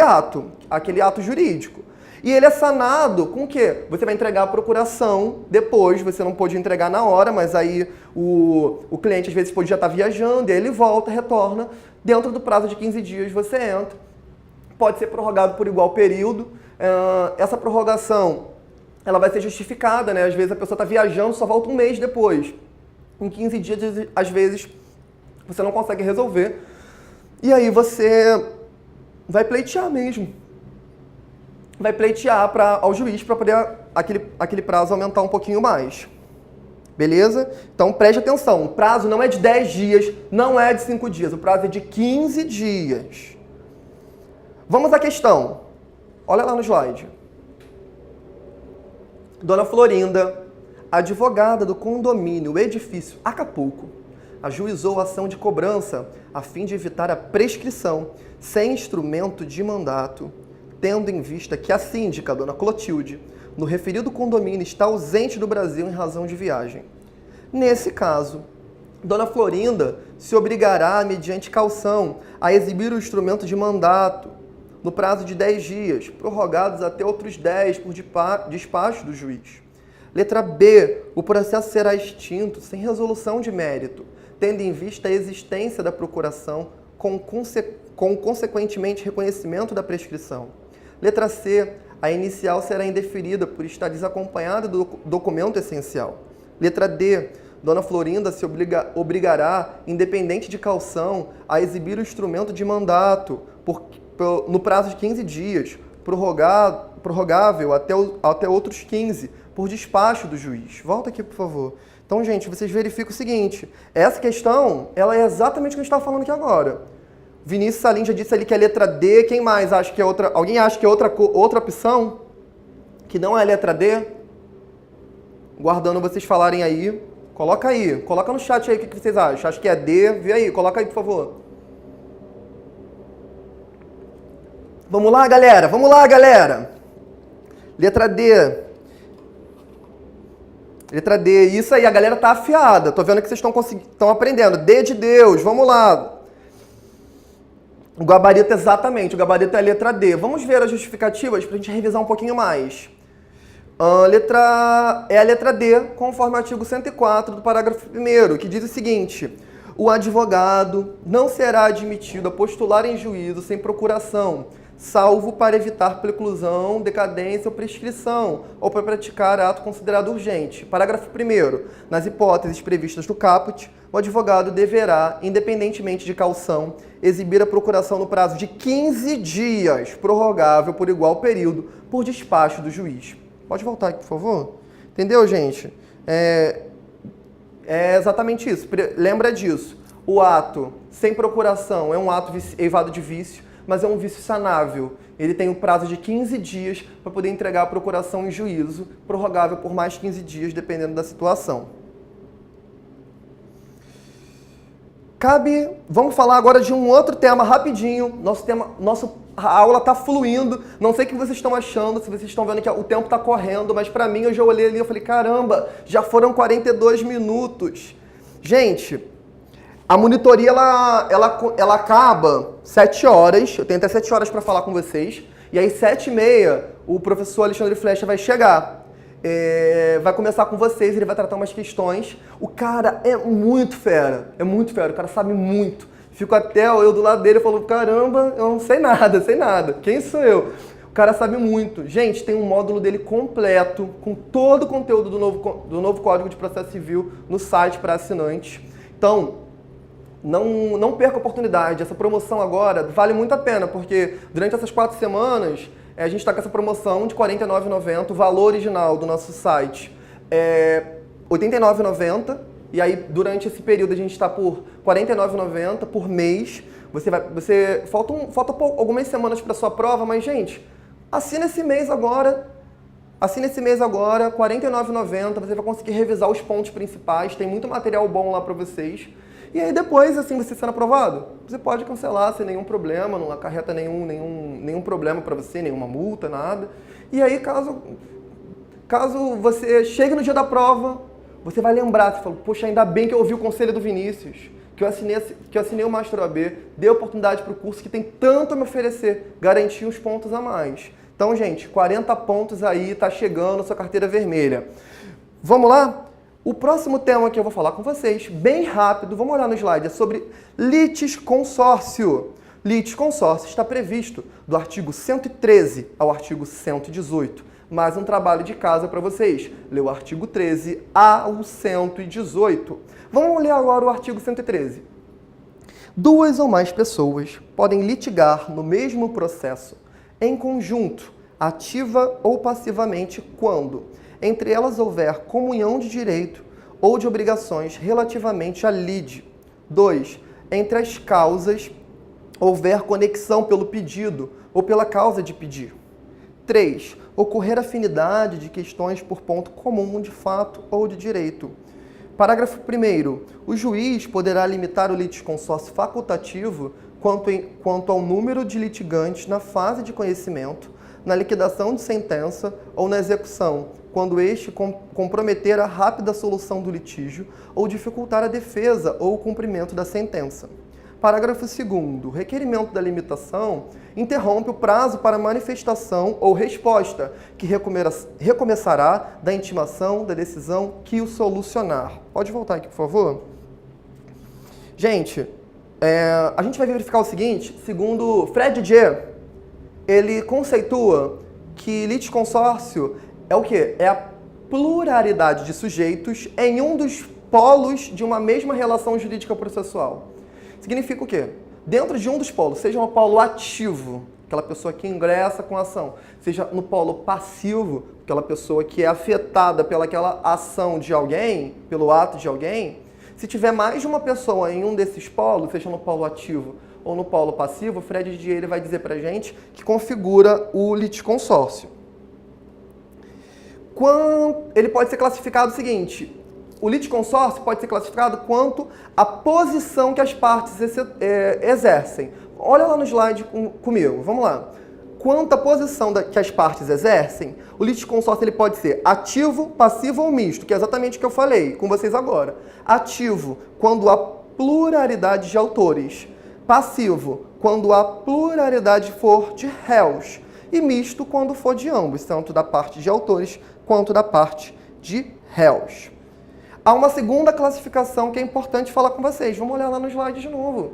ato jurídico. E ele é sanado com o quê? Você vai entregar a procuração depois, você não pode entregar na hora, mas aí o cliente às vezes pode já estar viajando, e aí ele volta, retorna, dentro do prazo de 15 dias você entra. Pode ser prorrogado por igual período. Essa prorrogação, ela vai ser justificada, né? Às vezes a pessoa está viajando, só volta um mês depois. Em 15 dias, às vezes, você não consegue resolver. E aí você vai pleitear mesmo. vai pleitear ao juiz para poder aquele prazo aumentar um pouquinho mais. Beleza? Então preste atenção, o prazo não é de 10 dias, não é de 5 dias, o prazo é de 15 dias. Vamos à questão. Olha lá no slide. Dona Florinda, advogada do condomínio Edifício Acapulco, ajuizou a ação de cobrança a fim de evitar a prescrição sem instrumento de mandato, tendo em vista que a síndica, Dona Clotilde, no referido condomínio está ausente do Brasil em razão de viagem. Nesse caso, Dona Florinda se obrigará, mediante caução, a exibir o instrumento de mandato no prazo de 10 dias, prorrogados até outros 10 por despacho do juiz. Letra B. O processo será extinto sem resolução de mérito, tendo em vista a existência da procuração com consequentemente reconhecimento da prescrição. Letra C. A inicial será indeferida por estar desacompanhada do documento essencial. Letra D. Dona Florinda se obrigará, independente de caução, a exibir o instrumento de mandato no prazo de 15 dias, prorrogável até outros 15, por despacho do juiz. Volta aqui, por favor. Então, gente, vocês verificam o seguinte, essa questão, ela é exatamente o que a gente está falando aqui agora. Vinícius Salim já disse ali que é a letra D, quem mais acha que é outra? Alguém acha que é outra opção? Que não é a letra D? Guardando vocês falarem aí. Coloca no chat aí o que vocês acham. Acho que é D, vê aí, coloca aí, por favor. Vamos lá, galera. Letra D. Letra D. Isso aí, a galera tá afiada. Tô vendo que vocês estão aprendendo. D de Deus, vamos lá. O gabarito, exatamente. O gabarito é a letra D. Vamos ver as justificativas pra gente revisar um pouquinho mais. É a letra D, conforme o artigo 104 do parágrafo 1º, que diz o seguinte: o advogado não será admitido a postular em juízo sem procuração, salvo para evitar preclusão, decadência ou prescrição, ou para praticar ato considerado urgente. Parágrafo 1º. Nas hipóteses previstas no caput, o advogado deverá, independentemente de caução, exibir a procuração no prazo de 15 dias, prorrogável por igual período, por despacho do juiz. Pode voltar aqui, por favor? Entendeu, gente? É exatamente isso. Lembra disso. O ato sem procuração é um ato eivado de vício, mas é um vício sanável. Ele tem um prazo de 15 dias para poder entregar a procuração em juízo, prorrogável por mais 15 dias, dependendo da situação. Vamos falar agora de um outro tema rapidinho. A aula está fluindo. Não sei o que vocês estão achando, se vocês estão vendo que o tempo está correndo, mas para mim eu já olhei ali e falei, caramba, já foram 42 minutos. Gente, a monitoria ela acaba 7 horas, eu tenho até 7 horas para falar com vocês, e aí 7h30 o professor Alexandre Flecha vai chegar. Vai começar com vocês, ele vai tratar umas questões. O cara é muito fera, o cara sabe muito. Fico até eu do lado dele e falo, caramba, eu não sei nada. Quem sou eu? O cara sabe muito. Gente, tem um módulo dele completo, com todo o conteúdo do novo Código de Processo Civil no site para assinantes. Então, não perca a oportunidade. Essa promoção agora vale muito a pena, porque durante essas 4 semanas, a gente está com essa promoção de R$ 49,90, o valor original do nosso site é R$ 89,90, e aí durante esse período a gente está por R$ 49,90 por mês. Faltam algumas semanas para sua prova, mas gente, assina esse mês agora, R$ 49,90, você vai conseguir revisar os pontos principais, tem muito material bom lá para vocês. E aí depois, assim, você sendo aprovado, você pode cancelar sem nenhum problema, não acarreta nenhum problema para você, nenhuma multa, nada. E aí, caso você chegue no dia da prova, você vai lembrar, você fala, poxa, ainda bem que eu ouvi o conselho do Vinícius, que eu assinei o Master OAB, dei oportunidade para o curso que tem tanto a me oferecer, garantir uns pontos a mais. Então, gente, 40 pontos aí, tá chegando a sua carteira vermelha. Vamos lá? O próximo tema que eu vou falar com vocês, bem rápido, vamos olhar no slide, é sobre litisconsórcio. Litisconsórcio está previsto do artigo 113 ao artigo 118. Mais um trabalho de casa para vocês. Lê o artigo 13 ao 118. Vamos ler agora o artigo 113. 2 ou mais pessoas podem litigar no mesmo processo, em conjunto, ativa ou passivamente quando entre elas houver comunhão de direito ou de obrigações relativamente à lide. 2. Entre as causas houver conexão pelo pedido ou pela causa de pedir. 3. Ocorrer afinidade de questões por ponto comum de fato ou de direito. Parágrafo 1º. O juiz poderá limitar o litisconsórcio facultativo quanto ao número de litigantes na fase de conhecimento, na liquidação de sentença ou na execução, quando este comprometer a rápida solução do litígio ou dificultar a defesa ou o cumprimento da sentença. Parágrafo 2º. O requerimento da limitação interrompe o prazo para manifestação ou resposta, que recomeçará da intimação da decisão que o solucionar. Pode voltar aqui, por favor? Gente, a gente vai verificar o seguinte, segundo Fred J., ele conceitua que litisconsórcio é o quê? É a pluralidade de sujeitos em um dos polos de uma mesma relação jurídica processual. Significa o quê? Dentro de um dos polos, seja um polo ativo, aquela pessoa que ingressa com a ação, seja no polo passivo, aquela pessoa que é afetada pelaquela ação de alguém, pelo ato de alguém, se tiver mais de uma pessoa em um desses polos, seja no polo ativo ou no polo passivo, o Fred J. ele vai dizer pra gente que configura o litisconsórcio. Ele pode ser classificado o seguinte: o litisconsórcio pode ser classificado quanto à posição que as partes exercem. Olha lá no slide comigo, vamos lá. Quanto à posição que as partes exercem, o litisconsórcio ele pode ser ativo, passivo ou misto, que é exatamente o que eu falei com vocês agora. Ativo, quando há pluralidade de autores. Passivo, quando a pluralidade for de réus. E misto, quando for de ambos, tanto da parte de autores quanto da parte de réus. Há uma segunda classificação que é importante falar com vocês. Vamos olhar lá no slide de novo.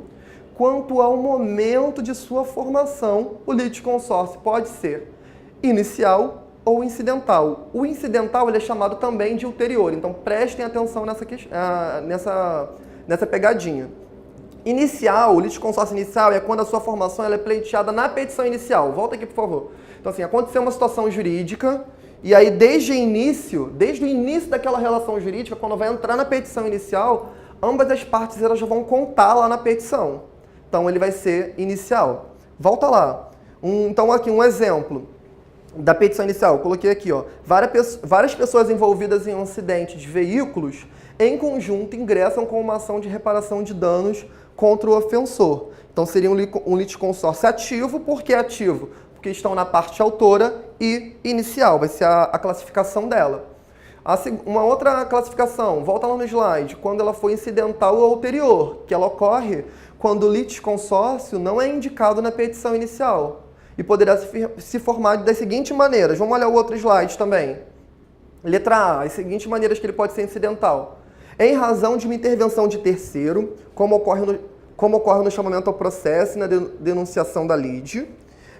Quanto ao momento de sua formação, o litisconsórcio pode ser inicial ou incidental. O incidental ele é chamado também de ulterior, então prestem atenção nessa pegadinha. Inicial, o litisconsórcio inicial é quando a sua formação ela é pleiteada na petição inicial. Volta aqui, por favor. Então, assim, aconteceu uma situação jurídica, e aí desde o início daquela relação jurídica, quando vai entrar na petição inicial, ambas as partes elas já vão contar lá na petição. Então, ele vai ser inicial. Volta lá. Então, aqui um exemplo da petição inicial. Eu coloquei aqui, ó, várias pessoas envolvidas em um acidente de veículos, em conjunto, ingressam com uma ação de reparação de danos contra o ofensor. Então, seria um litisconsórcio ativo. Por que ativo? Porque estão na parte autora e inicial. Vai ser a classificação dela. Uma outra classificação, volta lá no slide, quando ela for incidental ou ulterior, que ela ocorre quando o litisconsórcio não é indicado na petição inicial. E poderá se formar das seguintes maneiras. Vamos olhar o outro slide também. Letra A, as seguintes maneiras que ele pode ser incidental. Em razão de uma intervenção de terceiro, como ocorre no chamamento ao processo e na denunciação da lide,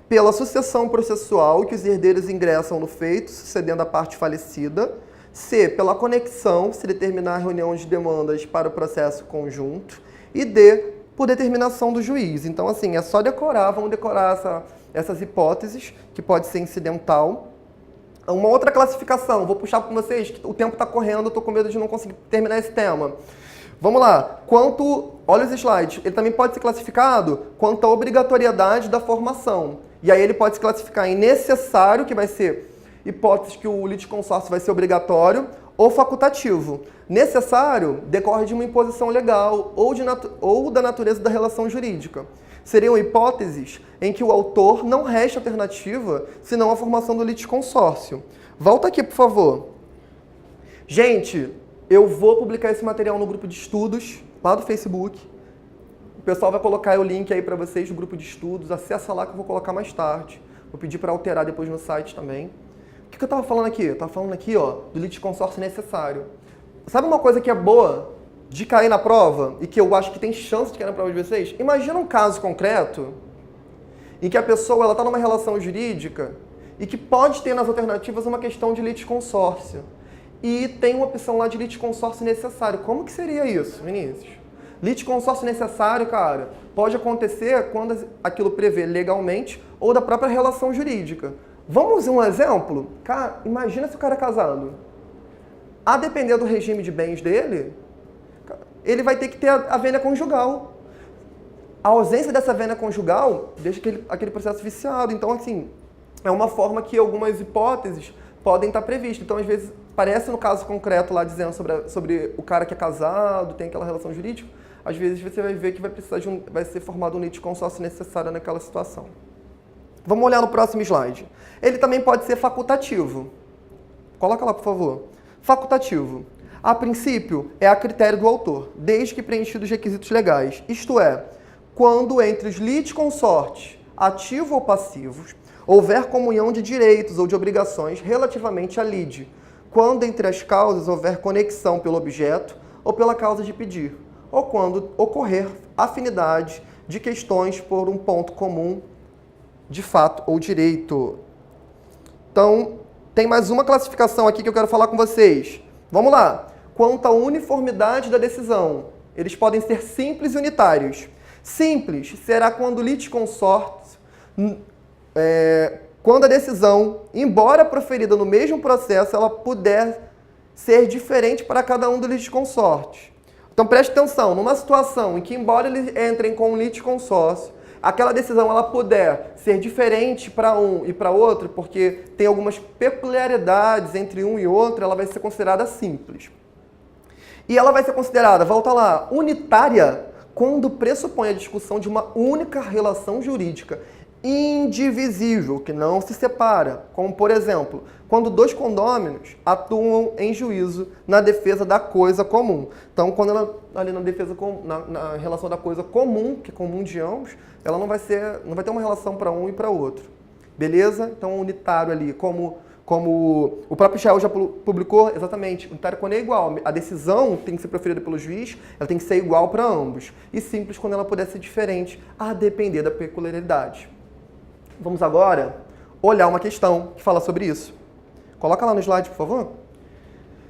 pela sucessão processual que os herdeiros ingressam no feito, sucedendo a parte falecida. C, pela conexão, se determinar a reunião de demandas para o processo conjunto. E D, por determinação do juiz. Então, assim, é só decorar, vamos decorar essas hipóteses, que pode ser incidental. Uma outra classificação, vou puxar para vocês, que o tempo está correndo, estou com medo de não conseguir terminar esse tema. Vamos lá. Olha os slides, ele também pode ser classificado quanto à obrigatoriedade da formação. E aí ele pode se classificar em necessário, que vai ser hipótese que o litisconsórcio vai ser obrigatório, ou facultativo. Necessário decorre de uma imposição legal ou da natureza da relação jurídica. Seriam hipóteses em que o autor não resta alternativa senão a formação do litisconsórcio. Volta aqui, por favor. Gente, eu vou publicar esse material no grupo de estudos, lá do Facebook. O pessoal vai colocar o link aí para vocês do grupo de estudos. Acessa lá que eu vou colocar mais tarde. Vou pedir para alterar depois no site também. O que eu estava falando aqui? Eu estava falando aqui, ó, do litisconsórcio necessário. Sabe uma coisa que é boa de cair na prova e que eu acho que tem chance de cair na prova de vocês? Imagina um caso concreto em que a pessoa está numa relação jurídica e que pode ter nas alternativas uma questão de litisconsórcio. E tem uma opção lá de litisconsórcio necessário. Como que seria isso, Vinícius? Litisconsórcio necessário, cara, pode acontecer quando aquilo prevê legalmente ou da própria relação jurídica. Vamos um exemplo? Cara, imagina se o cara é casado. A depender do regime de bens dele, ele vai ter que ter a vênia conjugal. A ausência dessa vênia conjugal deixa aquele processo viciado. Então, assim, é uma forma que algumas hipóteses podem estar previstas. Então, às vezes, parece no caso concreto lá dizendo sobre o cara que é casado, tem aquela relação jurídica, às vezes você vai ver que vai ser formado um litisconsórcio necessário naquela situação. Vamos olhar no próximo slide. Ele também pode ser facultativo. Coloca lá, por favor. Facultativo. A princípio, é a critério do autor, desde que preenchidos os requisitos legais. Isto é, quando entre os litisconsortes, ativos ou passivos, houver comunhão de direitos ou de obrigações relativamente à lide, quando entre as causas houver conexão pelo objeto ou pela causa de pedir, ou quando ocorrer afinidade de questões por um ponto comum de fato ou direito. Então, tem mais uma classificação aqui que eu quero falar com vocês. Vamos lá. Quanto à uniformidade da decisão, eles podem ser simples e unitários. Simples será quando o litisconsórcio, quando a decisão, embora proferida no mesmo processo, ela puder ser diferente para cada um dos litisconsortes. Então preste atenção, numa situação em que, embora eles entrem com um litisconsórcio, aquela decisão ela puder ser diferente para um e para outro, porque tem algumas peculiaridades entre um e outro, ela vai ser considerada simples. E ela vai ser considerada, volta lá, unitária, quando pressupõe a discussão de uma única relação jurídica indivisível, que não se separa, como, por exemplo, quando dois condôminos atuam em juízo na defesa da coisa comum. Então, quando ela ali na relação da coisa comum, que é comum de ambos, ela não vai ter uma relação para um e para outro. Beleza? Então, unitário ali, como o próprio Israel já publicou, exatamente, unitário quando é igual. A decisão tem que ser proferida pelo juiz, ela tem que ser igual para ambos. E simples quando ela puder ser diferente, a depender da peculiaridade. Vamos agora olhar uma questão que fala sobre isso. Coloca lá no slide, por favor.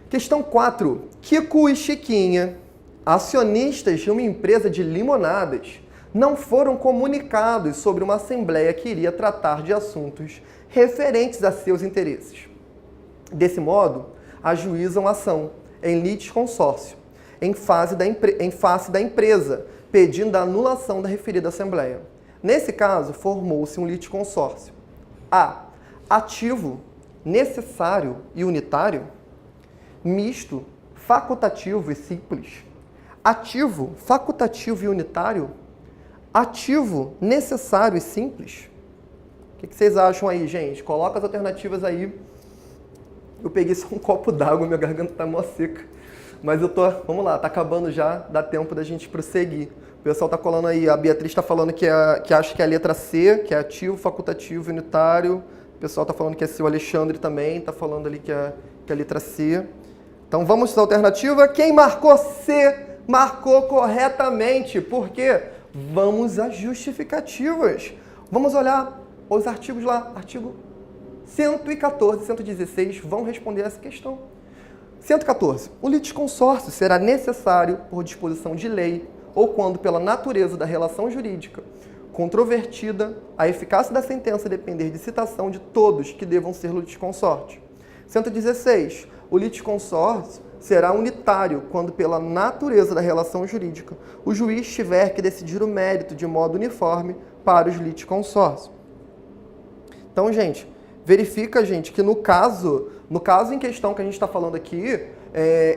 Questão 4. Kiko e Chiquinha, acionistas de uma empresa de limonadas, não foram comunicados sobre uma assembleia que iria tratar de assuntos referentes a seus interesses. Desse modo, ajuizam ação em litisconsórcio, em face da empresa, pedindo a anulação da referida assembleia. Nesse caso, formou-se um litisconsórcio. A. Ativo, necessário e unitário. Misto, facultativo e simples. Ativo, facultativo e unitário. Ativo, necessário e simples. O que vocês acham aí, gente? Coloca as alternativas aí. Eu peguei só um copo d'água, minha garganta tá mó seca. Mas vamos lá, tá acabando já, dá tempo da gente prosseguir. O pessoal tá colando aí, a Beatriz tá falando que acha que é a letra C, que é ativo, facultativo, unitário. O pessoal tá falando que é C, o Alexandre também tá falando ali que é a letra C. Então vamos à alternativa. Quem marcou C, marcou corretamente. Por quê? Vamos às justificativas. Vamos olhar os artigos lá. Artigo 114 e 116 vão responder essa questão. 114. O litisconsórcio será necessário por disposição de lei ou quando, pela natureza da relação jurídica controvertida, a eficácia da sentença depender de citação de todos que devam ser litisconsortes. 116. O litisconsórcio será unitário quando, pela natureza da relação jurídica, o juiz tiver que decidir o mérito de modo uniforme para os litisconsórcios. Então, gente, verifica, gente, que no caso em questão que a gente está falando aqui,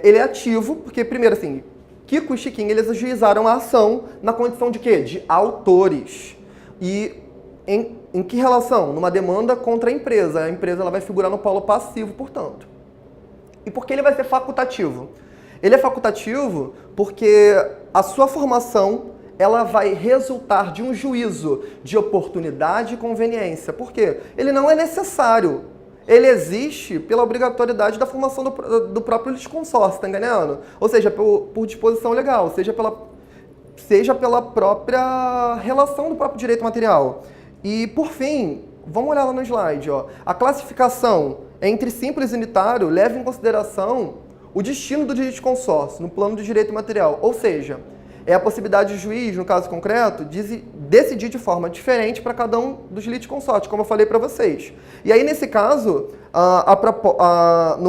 ele é ativo, porque, primeiro, assim, Kiko e Chiquinha, eles ajuizaram a ação na condição de quê? De autores. E em que relação? Numa demanda contra a empresa. A empresa ela vai figurar no polo passivo, portanto. E por que ele vai ser facultativo? Ele é facultativo porque a sua formação ela vai resultar de um juízo de oportunidade e conveniência. Por quê? Ele não é necessário. Ele existe pela obrigatoriedade da formação do próprio litisconsórcio, tá entendendo? Ou seja, por disposição legal, seja pela própria relação do próprio direito material. E, por fim, vamos olhar lá no slide, ó. A classificação entre simples e unitário leva em consideração o destino do litisconsórcio no plano do direito material. Ou seja, é a possibilidade do juiz, no caso concreto, decidir de forma diferente para cada um dos litisconsortes, como eu falei para vocês. E aí, nesse caso,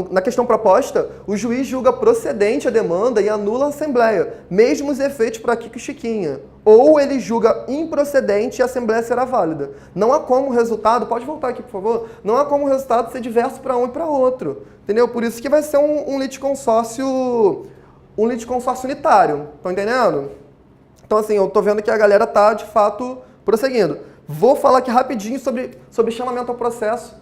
na questão proposta, o juiz julga procedente a demanda e anula a assembleia, mesmo os efeitos para Kiko e Chiquinha. Ou ele julga improcedente e a assembleia será válida. Não há como o resultado, pode voltar aqui, por favor, não há como o resultado ser diverso para um e para outro. Entendeu? Por isso que vai ser um litisconsórcio unitário. Estão entendendo? Então, assim, eu tô vendo que a galera tá, de fato, prosseguindo. Vou falar aqui rapidinho sobre chamamento ao processo.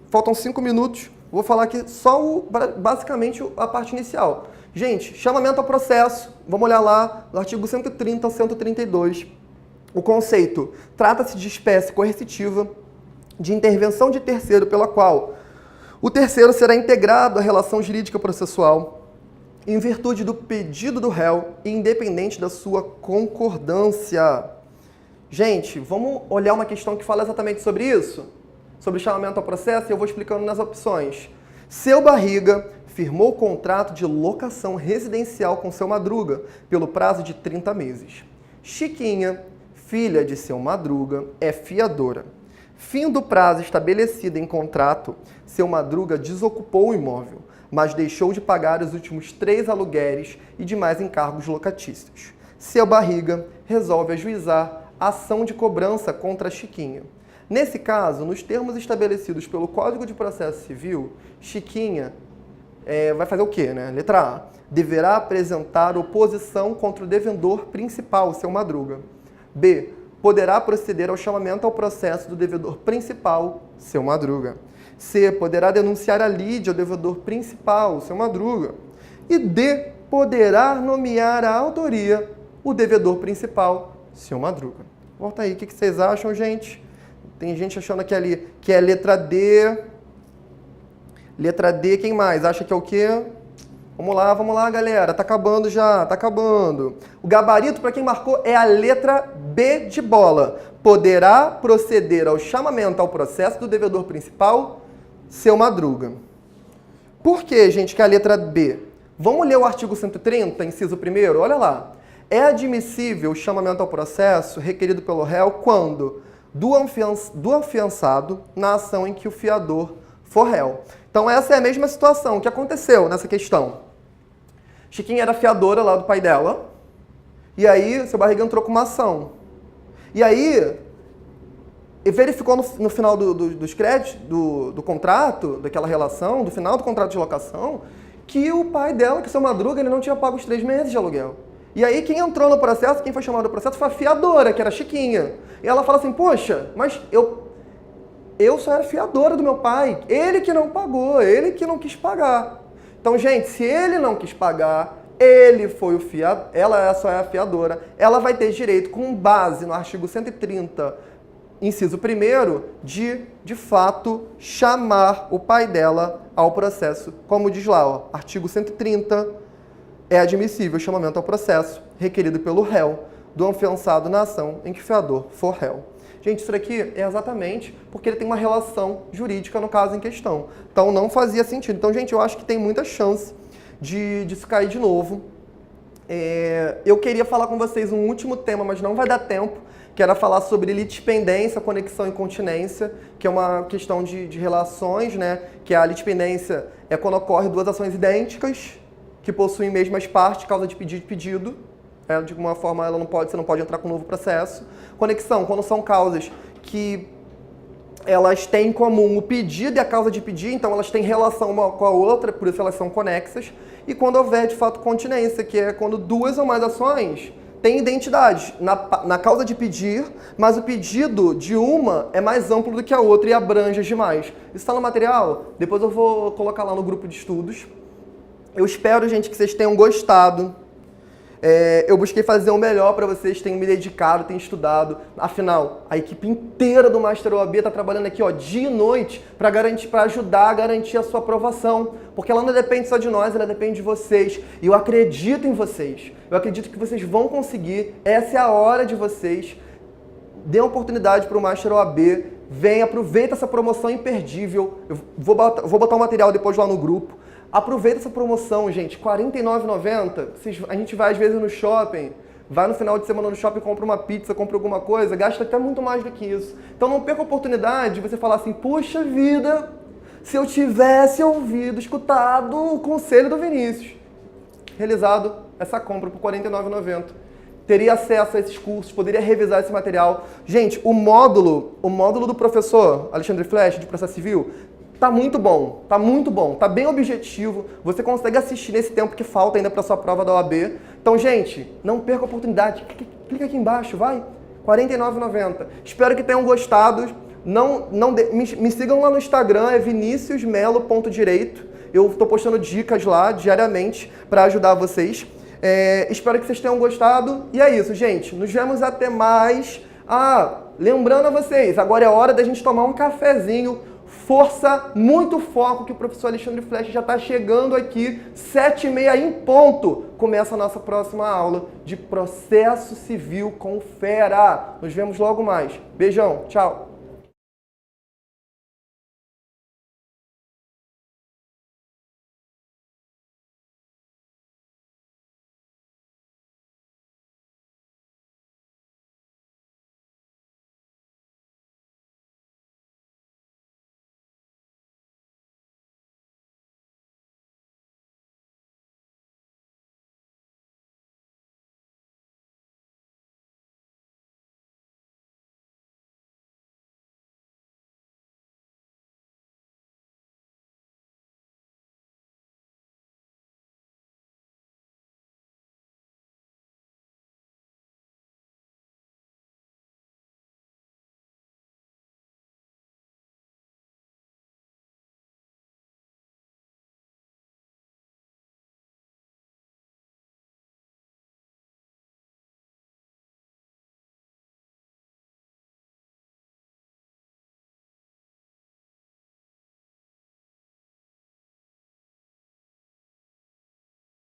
Faltam 5 minutos. Vou falar aqui só, basicamente, a parte inicial. Gente, chamamento ao processo. Vamos olhar lá, no artigo 130 ao 132. O conceito. Trata-se de espécie coercitiva de intervenção de terceiro pela qual o terceiro será integrado à relação jurídica processual em virtude do pedido do réu e independente da sua concordância. Gente, vamos olhar uma questão que fala exatamente sobre isso? Sobre chamamento ao processo, e eu vou explicando nas opções. Seu Barriga firmou o contrato de locação residencial com seu Madruga pelo prazo de 30 meses. Chiquinha, filha de seu Madruga, é fiadora. Fim do prazo estabelecido em contrato, seu Madruga desocupou o imóvel, mas deixou de pagar os últimos 3 aluguéis e demais encargos locatícios. Seu Barriga resolve ajuizar ação de cobrança contra a Chiquinha. Nesse caso, nos termos estabelecidos pelo Código de Processo Civil, Chiquinha vai fazer o quê, né? Letra A. Deverá apresentar oposição contra o devedor principal, seu Madruga. B. Poderá proceder ao chamamento ao processo do devedor principal, seu Madruga. C. Poderá denunciar a lide ao devedor principal, seu Madruga. E D. Poderá nomear a autoria, o devedor principal, seu Madruga. Volta aí, o que vocês acham, gente? Tem gente achando que é letra D. Letra D, quem mais? Acha que é o quê? Vamos lá, galera. Tá acabando já, tá acabando. O gabarito, para quem marcou, é a letra B de bola. Poderá proceder ao chamamento ao processo do devedor principal, seu Madruga. Por que, gente, que é a letra B? Vamos ler o artigo 130, inciso 1º? Olha lá. É admissível o chamamento ao processo requerido pelo réu quando do afiançado na ação em que o fiador for réu. Então essa é a mesma situação que aconteceu nessa questão. Chiquinha era fiadora lá do pai dela, e aí seu Barriga entrou com uma ação. E aí, verificou no final dos créditos, do contrato, daquela relação, do final do contrato de locação, que o pai dela, que seu Madruga, ele não tinha pago os 3 meses de aluguel. E aí quem entrou no processo, quem foi chamado ao processo, foi a fiadora, que era a Chiquinha. E ela fala assim, poxa, mas eu só era fiadora do meu pai, ele que não pagou, ele que não quis pagar. Então, gente, se ele não quis pagar, ele foi o fiador, ela só é a fiadora, ela vai ter direito, com base no artigo 130, inciso 1º, de fato, chamar o pai dela ao processo. Como diz lá, ó, artigo 130, é admissível o chamamento ao processo requerido pelo réu, do afiançado na ação em que o fiador for réu. Gente, isso daqui é exatamente porque ele tem uma relação jurídica no caso em questão. Então, não fazia sentido. Então, gente, eu acho que tem muita chance disso cair de novo. Eu queria falar com vocês um último tema, mas não vai dar tempo, que era falar sobre litispendência, conexão e continência, que é uma questão de relações, né? Que a litispendência é quando ocorrem 2 ações idênticas, que possuem mesmas partes, causa de pedido e pedido. De alguma forma, você não pode entrar com um novo processo. Conexão, quando são causas que elas têm em comum o pedido e a causa de pedir, então elas têm relação uma com a outra, por isso elas são conexas. E quando houver, de fato, continência, que é quando 2 ou mais ações têm identidade na causa de pedir, mas o pedido de uma é mais amplo do que a outra e abrange demais. Isso está no material? Depois eu vou colocar lá no grupo de estudos. Eu espero, gente, que vocês tenham gostado. Eu busquei fazer o melhor para vocês, tenham me dedicado, tenham estudado. Afinal, a equipe inteira do Master OAB está trabalhando aqui, ó, dia e noite para ajudar a garantir a sua aprovação. Porque ela não depende só de nós, ela depende de vocês. E eu acredito em vocês. Eu acredito que vocês vão conseguir. Essa é a hora de vocês. Dê uma oportunidade para o Master OAB. Venha, aproveita essa promoção imperdível. Eu vou botar o material depois lá no grupo. Aproveita essa promoção, gente, R$ 49,90. A gente vai às vezes no shopping, vai no final de semana no shopping, compra uma pizza, compra alguma coisa, gasta até muito mais do que isso. Então não perca a oportunidade de você falar assim, puxa vida, se eu tivesse ouvido, escutado o conselho do Vinícius, realizado essa compra por R$ 49,90. Teria acesso a esses cursos, poderia revisar esse material. Gente, o módulo do professor Alexandre Flesch, de Processo Civil, tá muito bom, tá bem objetivo. Você consegue assistir nesse tempo que falta ainda para sua prova da OAB. Então, gente, não perca a oportunidade. Clica aqui embaixo, vai. R$ 49,90. Espero que tenham gostado. Me sigam lá no Instagram, é viniciusmelo.direito. Eu estou postando dicas lá diariamente para ajudar vocês. Espero que vocês tenham gostado. E é isso, gente. Nos vemos até mais. Lembrando a vocês, agora é hora da gente tomar um cafezinho. Força, muito foco, que o professor Alexandre Flesch já está chegando aqui, 7h30 em ponto. Começa a nossa próxima aula de Processo Civil com Fera. Nos vemos logo mais. Beijão, tchau.